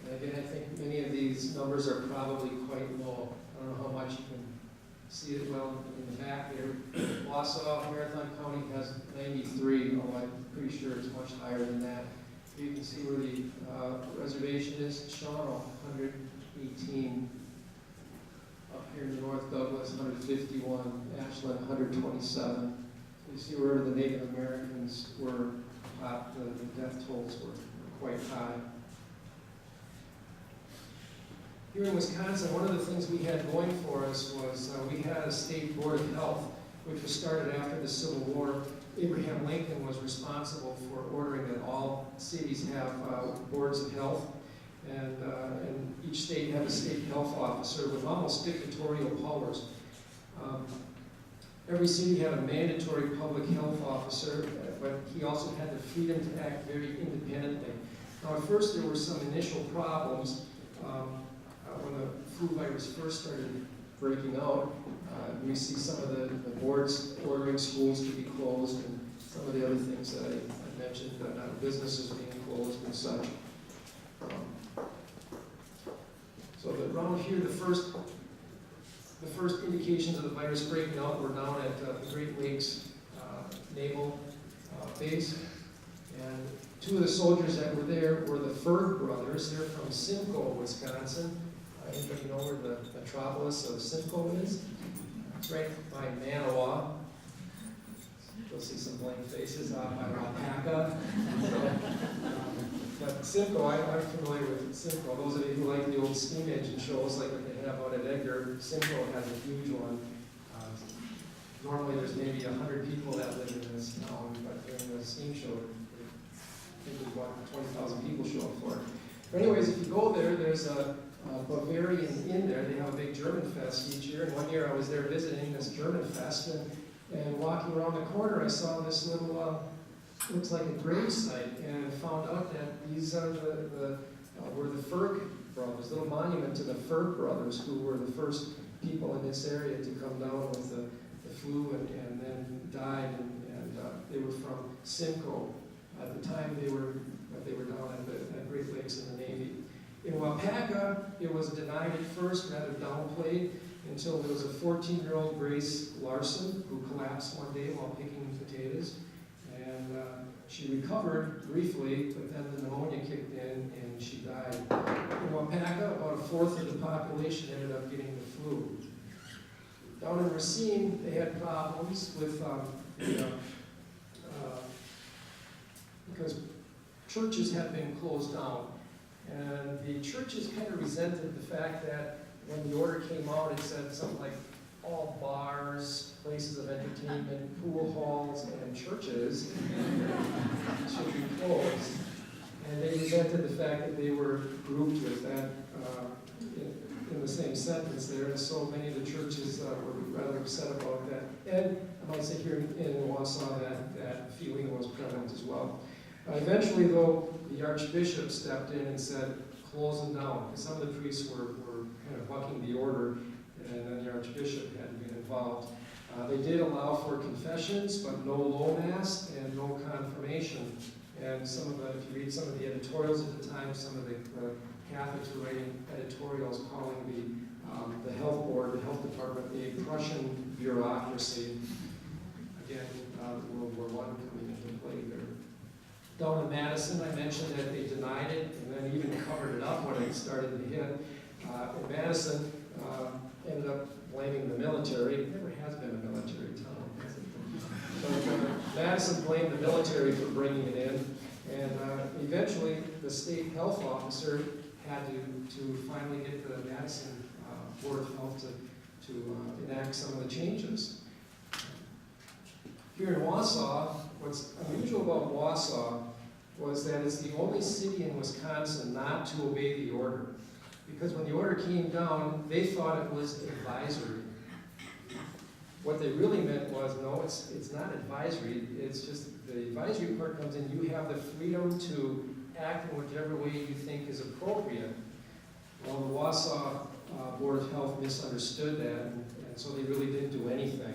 And again, I think many of these numbers are probably quite low. I don't know how much you can see it well in the back there. Wausau, Marathon County has 93, although I'm pretty sure it's much higher than that. Here you can see where the reservation is. Shawano, 118. Up here in North Douglas, 151. Ashland, 127. So you see where the Native Americans were, the death tolls were quite high. Here in Wisconsin, one of the things we had going for us was we had a state board of health, which was started after the Civil War, Abraham Lincoln was responsible for ordering that all cities have boards of health, and each state had a state health officer with almost dictatorial powers. Every city had a mandatory public health officer, but he also had the freedom to act very independently. Now, at first there were some initial problems when the flu virus first started breaking out. We see some of the boards ordering schools to be closed and some of the other things that I mentioned, businesses being closed and such. So around here, the first indications of the virus breaking out were down at the Great Lakes Naval Base. And two of the soldiers that were there were the Ferg brothers. They're from Simcoe, Wisconsin. Anybody know where the metropolis of Simcoe is? It's right by Manawa. You'll see some blank faces out by Wapaka. But Simcoe, I'm familiar with Simcoe. Those of you who like the old steam engine shows, like what they have out at Edgar, Simcoe has a huge one. Normally there's maybe 100 people that live in this town, but during the steam show, I think there's about 20,000 people show up for it. But anyways, if you go there, there's a Bavarian Inn there. They have a big German fest each year, and one year I was there visiting this German fest, and walking around the corner, I saw this little, looks like a grave site, and found out that these are were the Ferg brothers, little monument to the Ferg brothers, who were the first people in this area to come down with the flu and then died, and they were from Simcoe. At the time they were down at Great Lakes in the Navy. In Wapaka, it was denied at first, rather downplayed, until there was a 14-year-old Grace Larson who collapsed one day while picking potatoes. And she recovered briefly, but then the pneumonia kicked in and she died. In Wapaka, about a fourth of the population ended up getting the flu. Down in Racine, they had problems with, because churches had been closed down. And the churches kind of resented the fact that when the order came out, it said something like all bars, places of entertainment, pool halls, and churches should be closed. And they resented the fact that they were grouped with that in the same sentence there, and so many of the churches were rather upset about that. And I might say here in Wausau that feeling was prevalent as well. Eventually, though, the Archbishop stepped in and said, close them down, because some of the priests were kind of bucking the order, and then the Archbishop had to get involved. They did allow for confessions, but no low mass and no confirmation. And if you read some of the editorials at the time, some of the Catholics were writing editorials calling the health board, the health department, a Prussian bureaucracy. Again, World War I coming into play there. Down in Madison, I mentioned that they denied it and then even covered it up when it started to hit. In Madison, ended up blaming the military. It never has been a military town, has it? But Madison blamed the military for bringing it in, and eventually the state health officer had to finally get the Madison Board of Health to enact some of the changes. Here in Wausau, what's unusual about Wausau was that it's the only city in Wisconsin not to obey the order. Because when the order came down, they thought it was advisory. What they really meant was, no, it's not advisory, it's just the advisory part comes in, you have the freedom to act in whichever way you think is appropriate. Well, the Wausau Board of Health misunderstood that, and so they really didn't do anything.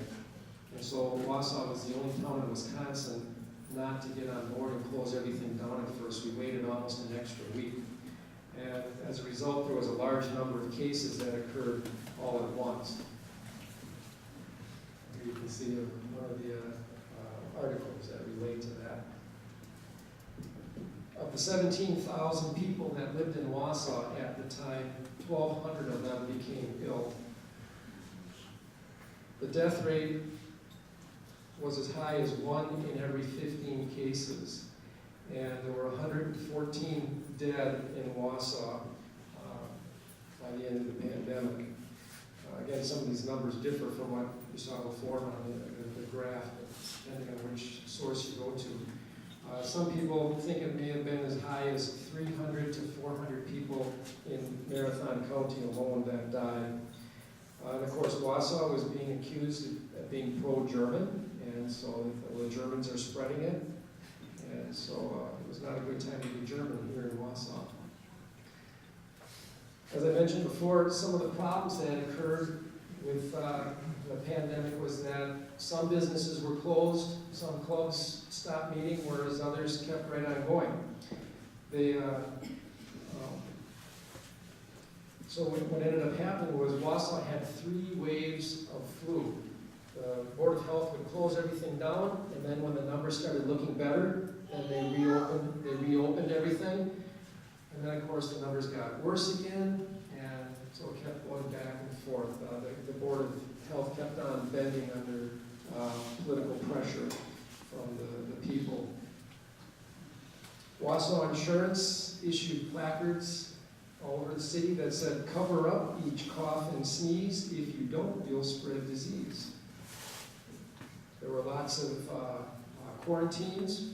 And so Wausau was the only town in Wisconsin not to get on board and close everything down at first. We waited almost an extra week. And as a result, there was a large number of cases that occurred all at once. Here you can see one of the articles that relate to that. Of the 17,000 people that lived in Wausau at the time, 1,200 of them became ill. The death rate was as high as 1 in every 15 cases. And there were 114 dead in Wausau by the end of the pandemic. Again, some of these numbers differ from what you saw before on the graph, depending on which source you go to. Some people think it may have been as high as 300 to 400 people in Marathon County alone that died. And of course, Wausau was being accused of being pro-German, and so the Germans are spreading it. And so it was not a good time to be German here in Wausau. As I mentioned before, some of the problems that occurred with the pandemic was that some businesses were closed, some clubs stopped meeting, whereas others kept right on going. So what ended up happening was Wausau had 3 waves of flu. The Board of Health would close everything down, and then when the numbers started looking better, then they reopened everything. And then, of course, the numbers got worse again, and so it kept going back and forth. The Board of Health kept on bending under political pressure from the people. Wausau Insurance issued placards all over the city that said, "Cover up each cough and sneeze. If you don't, you'll spread disease." There were lots of quarantines.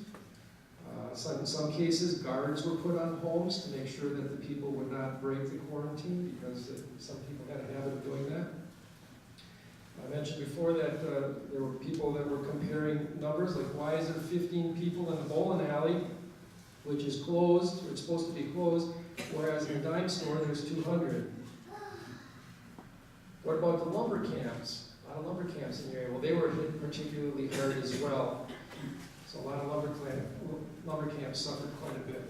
In some cases, guards were put on homes to make sure that the people would not break the quarantine, because some people had a habit of doing that. I mentioned before that there were people that were comparing numbers, like why is there 15 people in the bowling alley, which is closed, or it's supposed to be closed, whereas in the dime store there's 200. What about the lumber camps? A lot of lumber camps in the area. Well, they were hit particularly hard as well. So a lot of lumber camps suffered quite a bit.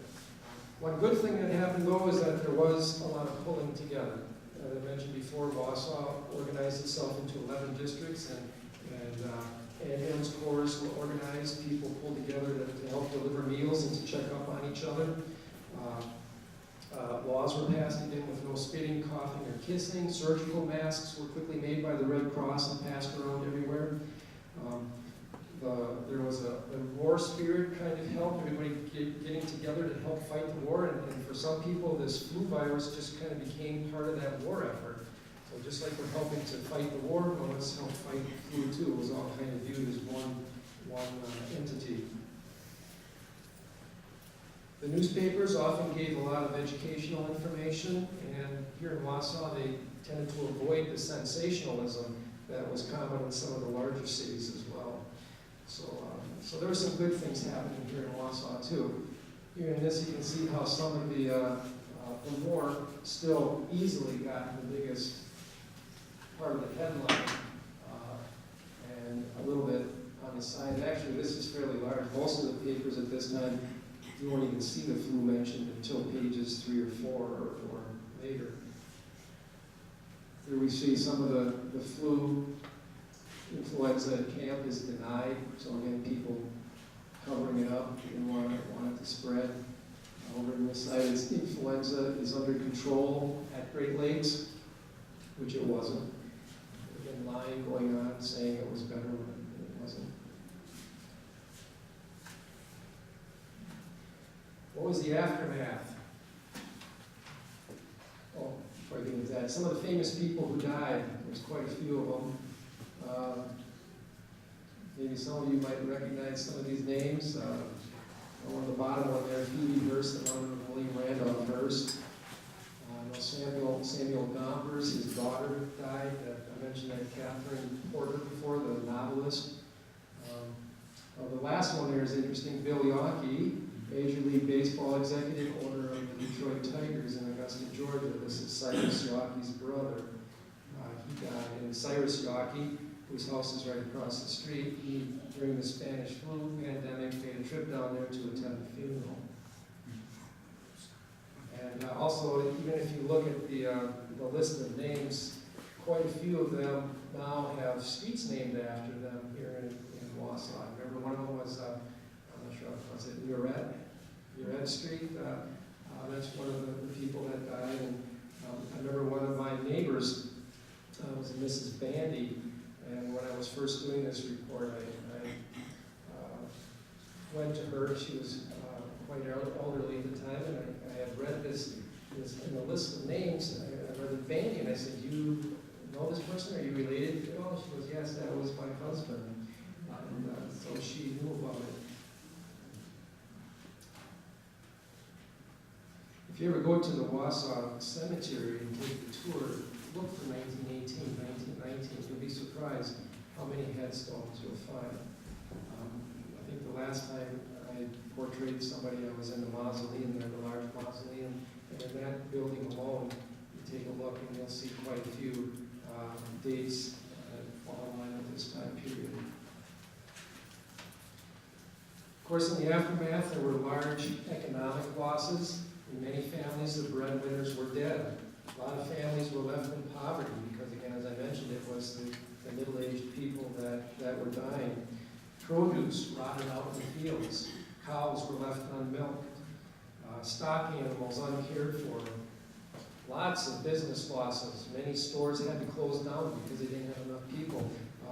One good thing that happened, though, is that there was a lot of pulling together. As I mentioned before, Wausau organized itself into 11 districts, and ambulance corps were organized. People pulled together to help deliver meals and to check up on each other. Laws were passed again with no spitting, coughing, or kissing. Surgical masks were quickly made by the Red Cross and passed around everywhere. There was a war spirit kind of help, everybody getting together to help fight the war, and for some people this flu virus just kind of became part of that war effort. So just like we're helping to fight the war, well, let's help fight the flu too. It was all kind of viewed as one entity. The newspapers often gave a lot of educational information, and here in Wausau they tended to avoid the sensationalism that was common in some of the larger cities as well. So there were some good things happening here in Wausau too. Here in this you can see how some of the war still easily got the biggest part of the headline, and a little bit on the side. Actually, this is fairly large. Most of the papers at this time, you won't even see the flu mentioned until pages 3 or 4 or later. Here we see some of the flu. Influenza at camp is denied, so again, people covering it up, didn't want it to spread. Over on this side, it's influenza is under control at Great Lakes, which it wasn't. Again, lying going on, saying it was better when it wasn't. What was the aftermath? Oh, before I get into that, some of the famous people who died, there's quite a few of them. Maybe some of you might recognize some of these names. On the bottom one there, Phoebe Hurst, and one William Randolph Hearst. Samuel Gompers, his daughter died. I mentioned that Catherine Porter before, the novelist. The last one there is interesting. Bill Yawkey, Major League Baseball executive, owner of the Detroit Tigers in Augusta, Georgia. This is Cyrus Yawkey's brother. He died. And Cyrus Yawkey, whose house is right across the street, he, during the Spanish flu pandemic, made a trip down there to attend the funeral. And also, even if you look at the list of names, quite a few of them now have streets named after them here in Wausau. I remember one of them was, I'm not sure how to pronounce it, Ured Street. That's one of the people that died. And I remember one of my neighbors was Mrs. Bandy. And when I was first doing this report, I went to her. She was quite elderly at the time, and I had read this in the list of names. I read Bandy, and I said, "You know this person? Are you related?" "Oh," she goes, "Yes, that was my husband." and so she knew about it. If you ever go to the Wausau Cemetery and take the tour, look for 1918, 1919. You'll be surprised how many headstones you'll find. I think the last time I portrayed somebody, I was in the mausoleum there, the large mausoleum, and in that building alone, you take a look and you'll see quite a few dates that fall in line with this time period. Of course, in the aftermath, there were large economic losses. In many families, the breadwinners were dead. A lot of families were left in poverty because, again, as I mentioned, it was the middle-aged people that were dying. Produce rotted out in the fields. Cows were left unmilked. Stock animals uncared for. Lots of business losses. Many stores had to close down because they didn't have enough people.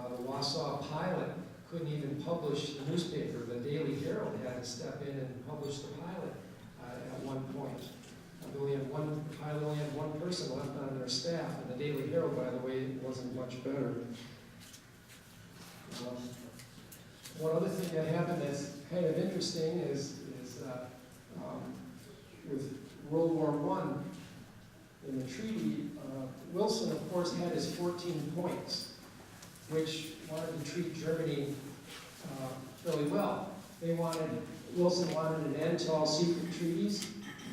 The Wausau Pilot couldn't even publish the newspaper. The Daily Herald had to step in and publish the Pilot at one point. The Pilot only had one person left on their staff, and the Daily Herald, by the way, wasn't much better. One other thing that happened that's kind of interesting is with World War I, in the treaty, Wilson, of course, had his 14 points, which wanted to treat Germany fairly well. Wilson wanted an end to all secret treaties,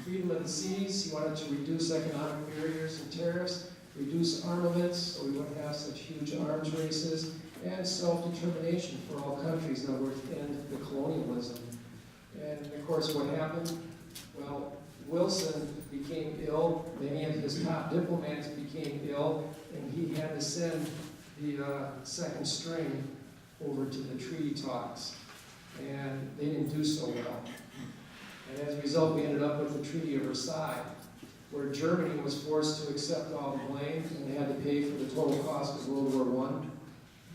freedom of the seas. He wanted to reduce economic barriers and tariffs, reduce armaments so we wouldn't have such huge arms races, and self-determination for all countries in other words, end the colonialism. And of course, what happened? Well, Wilson became ill, many of his top diplomats became ill, and he had to send the second string over to the treaty talks. And they didn't do so well. And as a result, we ended up with the Treaty of Versailles, where Germany was forced to accept all the blame and they had to pay for the total cost of World War I.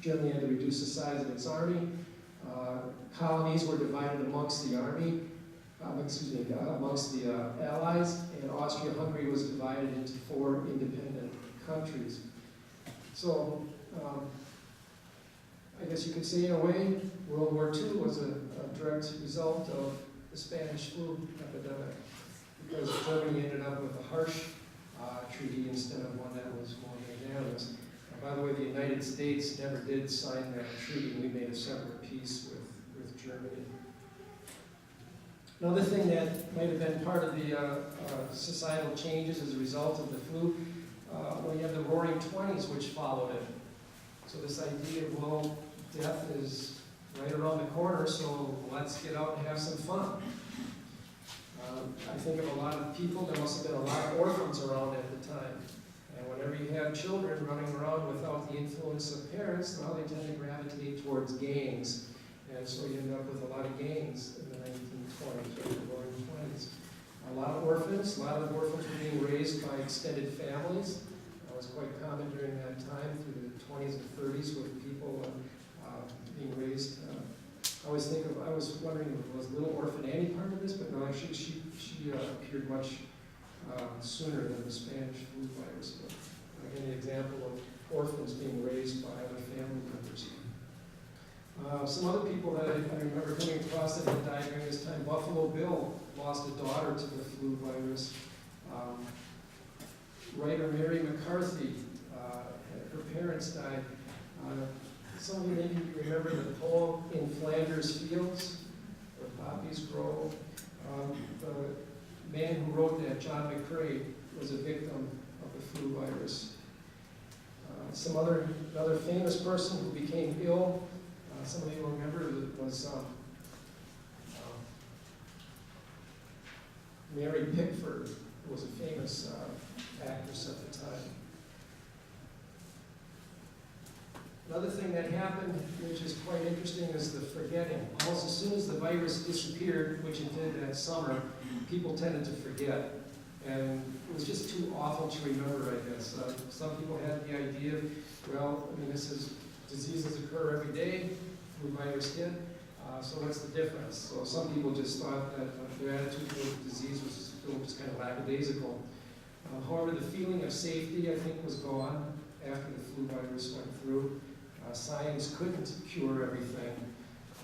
Germany had to reduce the size of its army. Colonies were divided amongst the army, amongst the Allies, and Austria-Hungary was divided into 4 independent countries. So, I guess you could say in a way, World War II was a direct result of the Spanish flu epidemic, because Germany ended up with a harsh treaty instead of one that was more magnanimous. By the way, the United States never did sign that treaty. We made a separate peace with Germany. Another thing that might have been part of the societal changes as a result of the flu, well, you have the Roaring '20s, which followed it. So this idea of, well, death is right around the corner, so let's get out and have some fun. I think of a lot of people, there must have been a lot of orphans around at the time. And whenever you have children running around without the influence of parents, well, they tend to gravitate towards gangs. And so you end up with a lot of gangs in the 1920s, or the Roaring '20s. A lot of orphans were being raised by extended families. That was quite common during that time, through the 20s and 30s, with people being raised. I was wondering, was Little Orphan Annie part of this? But no, actually she appeared much sooner than the Spanish flu virus. But again, the example of orphans being raised by other family members. Some other people that I remember coming across that had died during this time, Buffalo Bill lost a daughter to the flu virus. Writer Mary McCarthy, her parents died. Some of you maybe remember the poem In Flanders Fields, where poppies grow. The man who wrote that, John McCrae, was a victim of the flu virus. Another famous person who became ill, some of you remember, was Mary Pickford, who was a famous actress at the time. Another thing that happened, which is quite interesting, is the forgetting. Almost as soon as the virus disappeared, which it did that summer, people tended to forget. And it was just too awful to remember, I guess. Some people had the idea of, well, I mean, diseases occur every day, flu virus hit, so what's the difference? So some people just thought that their attitude toward the disease was still just kind of lackadaisical. However, the feeling of safety, I think, was gone after the flu virus went through. Science couldn't cure everything.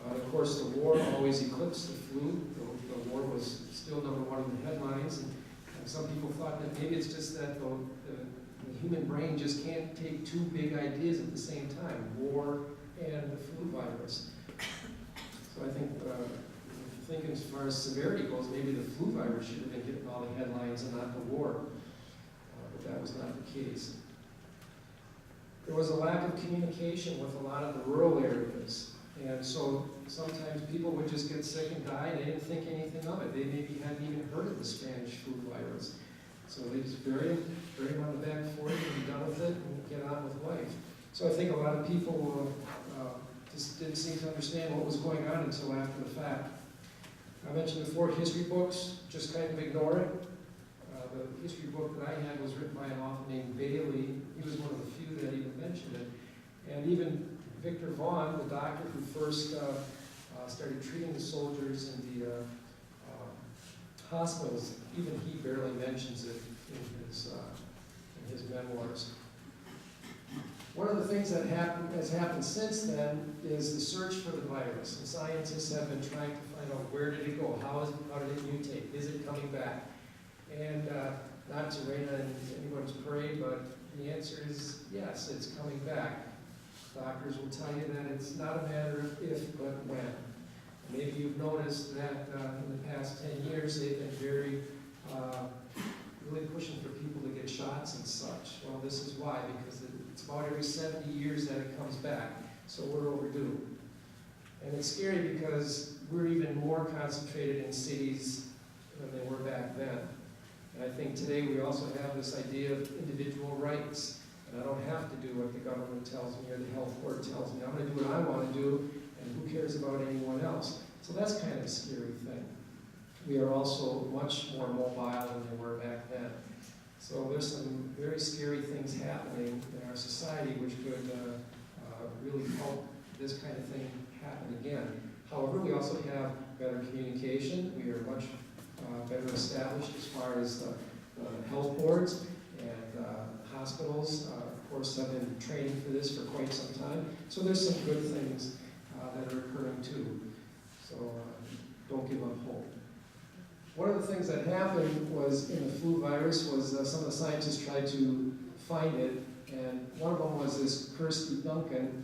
Of course, the war always eclipsed the flu. The war was still #1 in the headlines, and some people thought that maybe it's just that the human brain just can't take two big ideas at the same time, war and the flu virus. So I think, if you think as far as severity goes, maybe the flu virus should have been getting all the headlines and not the war. But that was not the case. There was a lack of communication with a lot of the rural areas. And so sometimes people would just get sick and die, and they didn't think anything of it. They maybe hadn't even heard of the Spanish flu virus. So they just bury him on the back 40 and be done with it and get on with life. So I think a lot of people just didn't seem to understand what was going on until after the fact. I mentioned before, history books just kind of ignore it. The history book that I had was written by an author named Bailey. He was one of the few that even mentioned it. And even Victor Vaughn, the doctor who first started treating the soldiers in the hospitals, even he barely mentions it in his memoirs. One of the things that has happened since then is the search for the virus. And scientists have been trying to find out, where did it go? How did it mutate? Is it coming back? And not to rain on anyone's parade, but the answer is yes, it's coming back. Doctors will tell you that it's not a matter of if, but when. Maybe you've noticed that in the past 10 years, they've been very, really pushing for people to get shots and such. Well, this is why, because it's about every 70 years that it comes back, so we're overdue. And it's scary because we're even more concentrated in cities than they were back then. And I think today we also have this idea of individual rights. And I don't have to do what the government tells me or the health board tells me. I'm going to do what I want to do, and who cares about anyone else? So that's kind of a scary thing. We are also much more mobile than they were back then. So there's some very scary things happening in our society which could really help this kind of thing happen again. However, we also have better communication. We are much better established as far as the health boards and hospitals, of course, have been training for this for quite some time. So there's some good things that are occurring too. So don't give up hope. One of the things that happened was in the flu virus was some of the scientists tried to find it, and one of them was this Kirsty Duncan,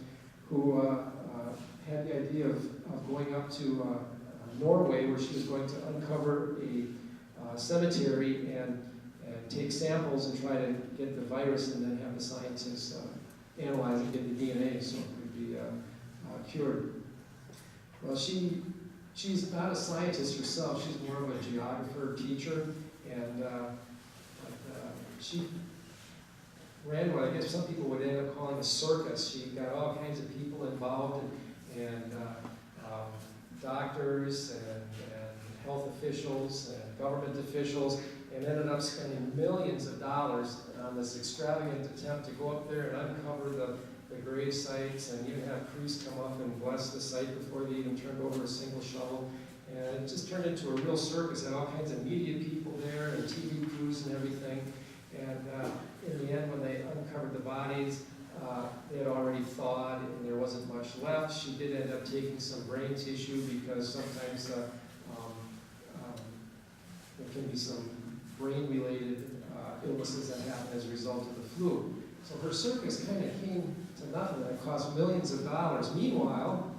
who had the idea of going up to Norway, where she was going to uncover a cemetery and take samples and try to get the virus, and then have the scientists analyze and get the DNA so it could be cured. Well, she's not a scientist herself. She's more of a geographer, teacher, and she ran what I guess some people would end up calling a circus. She got all kinds of people involved, and doctors and health officials and government officials, and ended up spending millions of dollars on this extravagant attempt to go up there and uncover the grave sites, and even have priests come up and bless the site before they even turned over a single shovel. And it just turned into a real circus. Had all kinds of media people there and TV crews and everything. And in the end, when they uncovered the bodies, they had already thawed and there wasn't much left. She did end up taking some brain tissue because sometimes there can be some brain-related illnesses that happen as a result of the flu. So her circus kind of came to nothing. It cost millions of dollars. Meanwhile,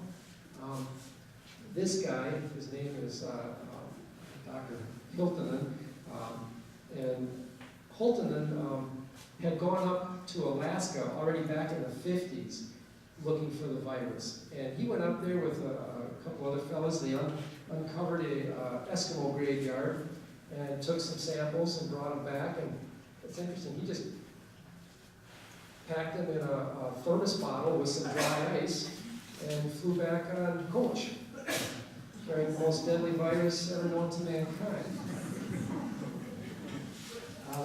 this guy, his name is Dr. Hiltonen, and Hiltonen had gone up to Alaska already back in the 50s looking for the virus. And he went up there with a couple other fellas. They uncovered a Eskimo graveyard and took some samples and brought them back. And it's interesting, he just packed them in a thermos bottle with some dry ice and flew back on coach, carrying the most deadly virus ever known to mankind.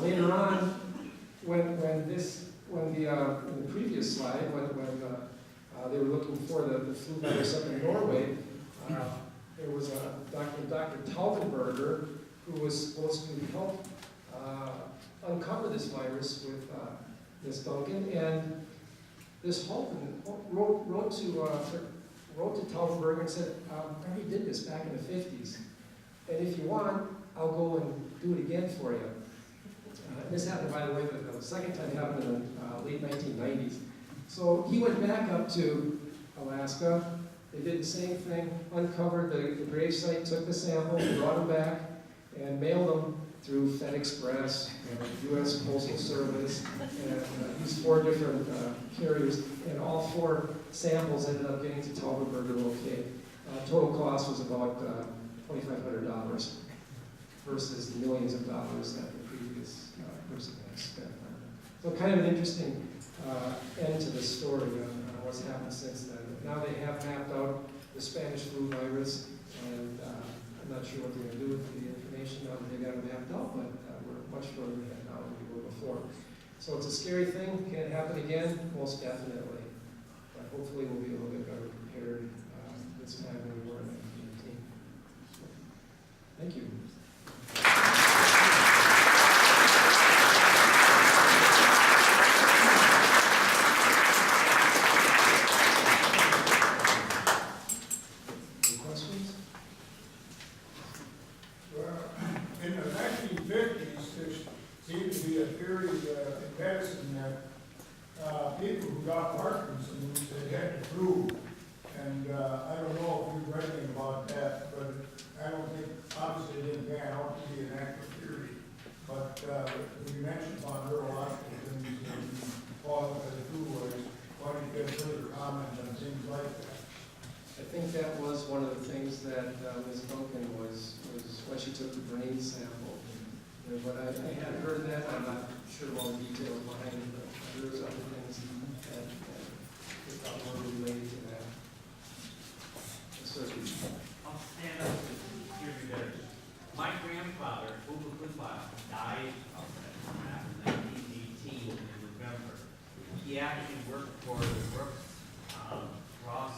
Later on, in the previous slide, when they were looking for the flu virus up in Norway, there was a Dr. Taubenberger who was supposed to help uncover this virus with this Duncan, and this Holton wrote to Taubenberger and said, I already did this back in the 50s. And if you want, I'll go and do it again for you. This happened, by the way, the second time happened in the late 1990s. So he went back up to Alaska. They did the same thing, uncovered the grave site, took the sample, brought them back, and mailed them through FedExpress, U.S. Postal Service, and used 4 different carriers, and all 4 samples ended up getting to Taubenberger okay. Total cost was about $2,500 versus the millions of dollars that the previous person had spent. So kind of an interesting end to the story on what's happened since then. Now they have mapped out the Spanish flu virus, and I'm not sure what they're going to do with the information now that they got it mapped out, but we're much further ahead now than we were before. So it's a scary thing. Can it happen again? Most definitely. But hopefully we'll be a little bit better prepared this time than we were in 1918. Thank you. People who got Parkinson's, they had to prove, and I don't know if you've read anything about that, but I don't think, obviously it didn't pan out to be an accurate theory, but we mentioned on neurological things and caused by the flu was, why don't you get further comment on things like that? I think that was one of the things that Ms. Duncan was when she took the brain sample. But I had heard that, I'm not sure all the details behind it, but there was other things that I thought were related to that. So, I'll stand up to hear you there. My grandfather, Uwe Goodwill, died of that in 1918 in November. He actually worked for the Ross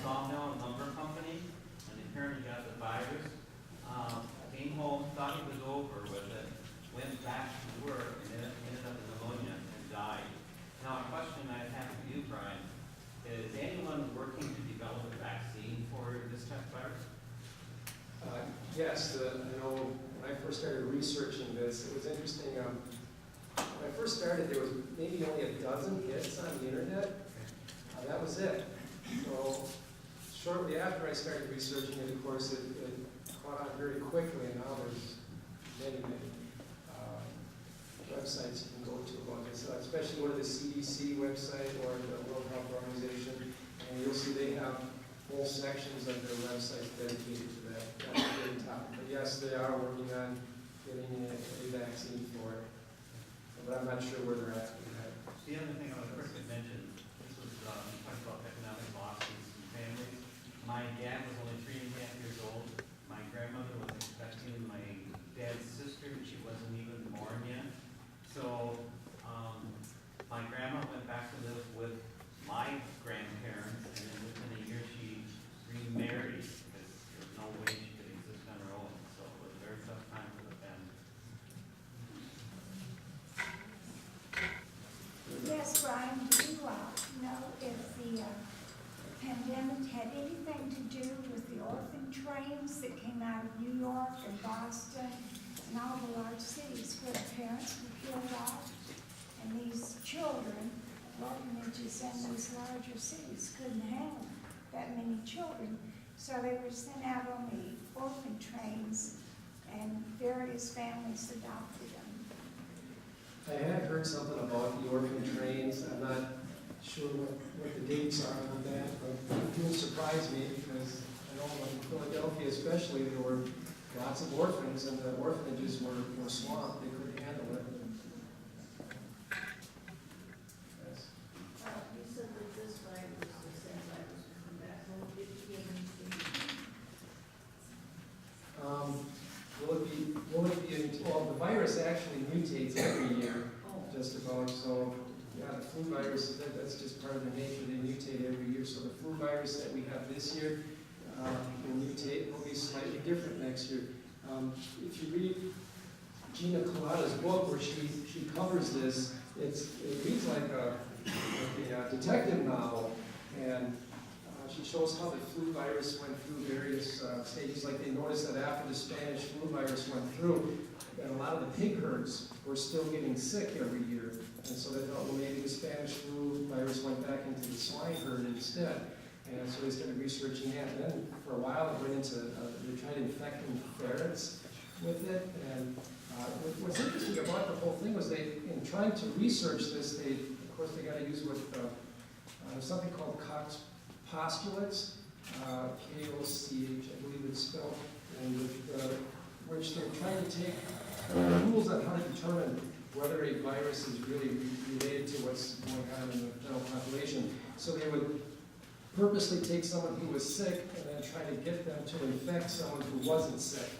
Sawmill and Lumber Company, and apparently got the virus. Came home, thought he was over with it, went back to work, and then ended up with pneumonia and died. Now, a question I have for you, Brian, is anyone working to develop a vaccine for this type of virus? yes, you know, when I first started researching this, it was interesting. When I first started, there was maybe only a dozen hits on the internet. That was it. So shortly after I started researching it, of course, it caught on very quickly, and now there's many websites you can go to about this, especially go to the CDC website or the World Health Organization, and you'll see they have whole sections of their website dedicated to that. That's a good topic. But yes, they are working on getting a vaccine for it, but I'm not sure where they're at with that. The other thing I was quickly mention, this was, you talked about economic losses in families. My dad was only 3.5 years old. My grandmother was expecting my dad's sister, and she wasn't even born yet. So my grandma went back to live with my grandparents, and then within a year she remarried because there was no way she could exist on her own. So it was a very tough time for the family. Yes, Brian, do you know if the pandemic had anything to do with the orphan trains that came out of New York and Boston and all the large cities where the parents were killed off? And these children, orphanages in these larger cities couldn't handle that many children, so they were sent out on the orphan trains, and various families adopted them. I had heard something about the orphan trains. I'm not sure what the dates are on that, but it didn't surprise me because I know in Philadelphia especially there were lots of orphans and the orphanages were swamped. They couldn't handle it. Yes. You said that this virus, the same virus, will come back. Will it be Will it be, well, the virus actually mutates every year, just about, so, yeah, the flu virus, that's just part of the nature, they mutate every year, so the flu virus that we have this year will mutate, will be slightly different next year. If you read Gina Colada's book where she covers this. It reads like a detective novel, and she shows how the flu virus went through various stages. Like they noticed that after the Spanish flu virus went through, that a lot of the pig herds were still getting sick every year. And so they thought, well, maybe the Spanish flu virus went back into the swine herd instead. And so they started researching that. And then for a while, it went into, they tried infecting ferrets with it. And what's interesting about the whole thing was they, in trying to research this, they, of course, they got to use what, something called Cox postulates, K-O-C-H, I believe it's spelled, and which they're trying to take rules on how to determine whether a virus is really related to what's going on in the general population. So they would purposely take someone who was sick and then try to get them to infect someone who wasn't sick.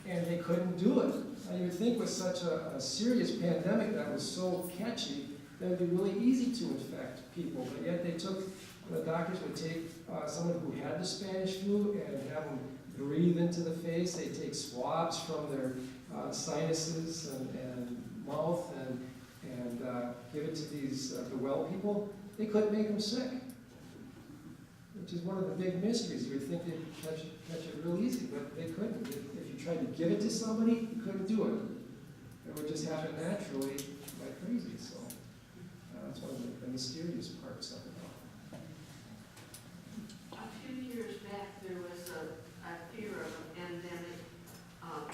And they couldn't do it. And you would think with such a serious pandemic that was so catchy, that it would be really easy to infect people. But yet they took, the doctors would take someone who had the Spanish flu and have them breathe into the face. They take swabs from their sinuses and mouth and give it to these the well people. They couldn't make them sick, which is one of the big mysteries. You would think they'd catch it real easy, but they couldn't. If you tried to give it to somebody, you couldn't do it. It would just happen naturally like crazy. So that's one of the mysterious parts of it all. A few years back, there was a fear of a pandemic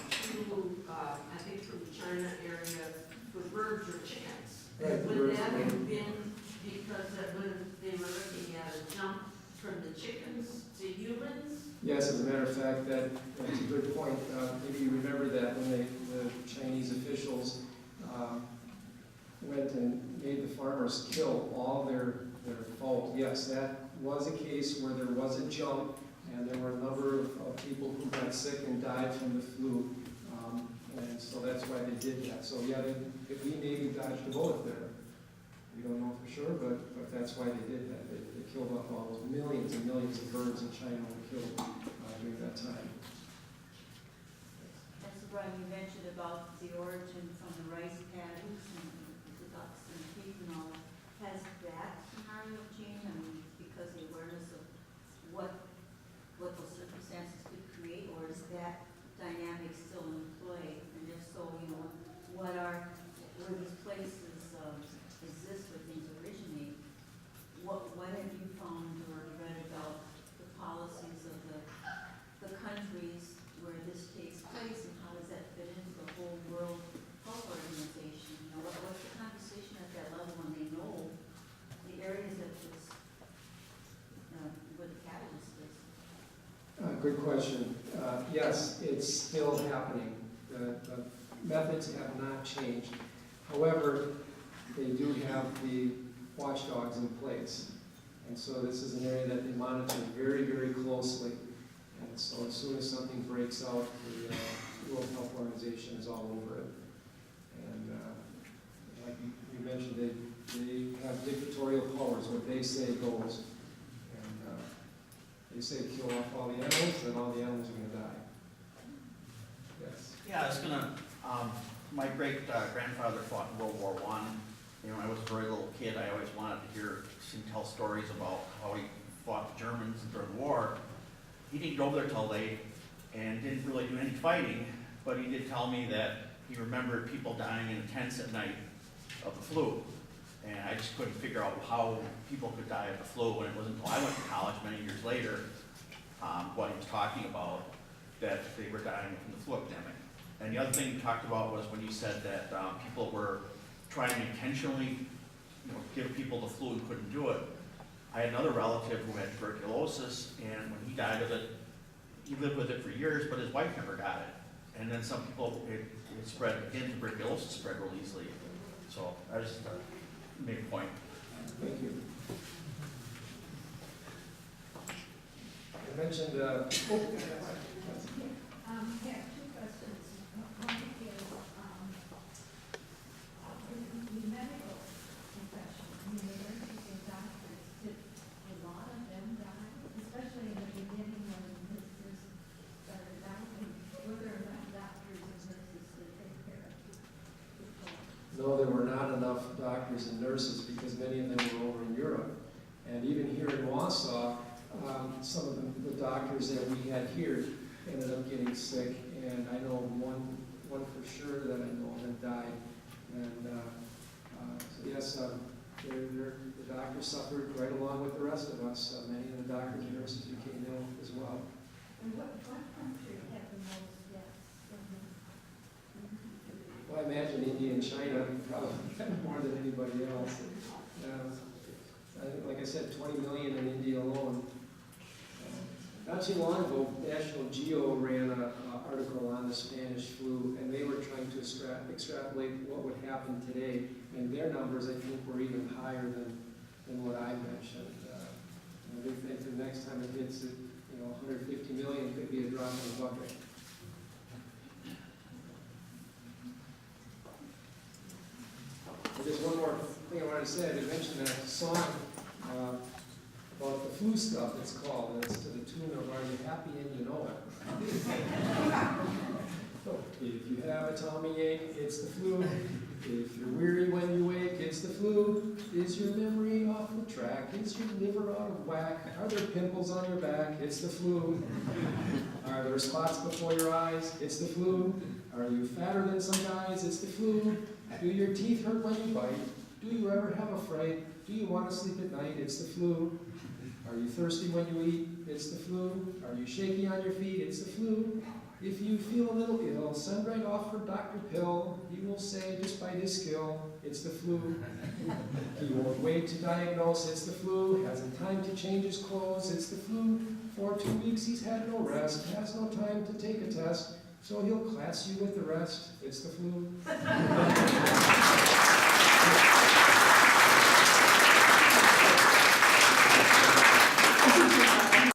through, I think from the China area, for birds or chickens. Right, Would that have been because that when they were looking at a jump from the chickens to humans? Yes, as a matter of fact, that's a good point. Maybe you remember that when the Chinese officials went and made the farmers kill all their fowl. Yes, that was a case where there was a jump, and there were a number of people who got sick and died from the flu. And so that's why they did that. So yeah, we maybe dodged a bullet there. We don't know for sure, but that's why they did that. They killed off all those millions and millions of birds in China were killed during that time. That's Brian, you mentioned about the origin from the rice paddies and the ducks and sheep and all. Has that scenario changed? I mean, because the awareness of what those circumstances could create, or is that dynamic still in play? And if so, where these places exist, where things originate, what have you found or read about the policies of the countries where this takes place, and how does that fit into the whole World Health Organization? What's the conversation at that level when they know the areas that this, where the catalyst is? Good question. Yes, it's still happening. The methods have not changed. However, they do have the watchdogs in place. And so this is an area that they monitor very, very closely. And so as soon as something breaks out, the World Health Organization is all over it. And like you mentioned, they have dictatorial powers. What they say goes. And they say kill off all the animals, then all the animals are going to die. Yes. Yeah, I was gonna, my great grandfather fought in World War I. You know, when I was a very little kid, I always wanted to hear him tell stories about how he fought the Germans during the war. He didn't go over there till late and didn't really do any fighting, but he did tell me that he remembered people dying in the tents at night of the flu. And I just couldn't figure out how people could die of the flu. And it wasn't until I went to college many years later, what he was talking about, that they were dying from the flu epidemic. And the other thing you talked about was when you said that people were trying to intentionally, give people the flu and couldn't do it. I had another relative who had tuberculosis, and when he died of it, he lived with it for years, but his wife never got it. And then some people, it spread, again, tuberculosis spread real easily. So I just made a point. Thank you. I mentioned, I have two questions. One is, in the medical profession, the emergency doctors, did a lot of them die, especially in the beginning when this started out, and were there enough doctors and nurses to no, there were not enough doctors and nurses because many of them were over in Europe. And even here in Wausau, some of the doctors that we had here ended up getting sick, and I know one for sure that I know had died. And so yes, the doctors suffered right along with the rest of us. Many of the doctors and nurses became ill as well. And what country had the most deaths? Well, I imagine India and China probably had more than anybody else. I think, like I said, 20 million in India alone. Not too long ago, National Geo ran an article on the Spanish flu, and they were trying to extrapolate what would happen today, and their numbers, I think, were even higher than what I mentioned. They think the next time it hits, 150 million could be a drop in the bucket. Just one more thing I wanted to say. I mentioned that song about the flu stuff, it's called, and it's to the tune of Are You Happy and You Know It? If you have a tummy ache, it's the flu. If you're weary when you wake, it's the flu. Is your memory off the track? Is your liver out of whack? Are there pimples on your back? It's the flu. Are there spots before your eyes? It's the flu. Are you fatter than some guys? It's the flu. Do your teeth hurt when you bite? Do you ever have a fright? Do you want to sleep at night? It's the flu. Are you thirsty when you eat? It's the flu. Are you shaky on your feet? It's the flu. If you feel a little ill, send right off for Dr. Pill. He will say, just by his skill, it's the flu. He won't wait to diagnose, it's the flu. Hasn't time to change his clothes, it's the flu. For 2 weeks he's had no rest, has no time to take a test, so he'll class you with the rest. It's the flu.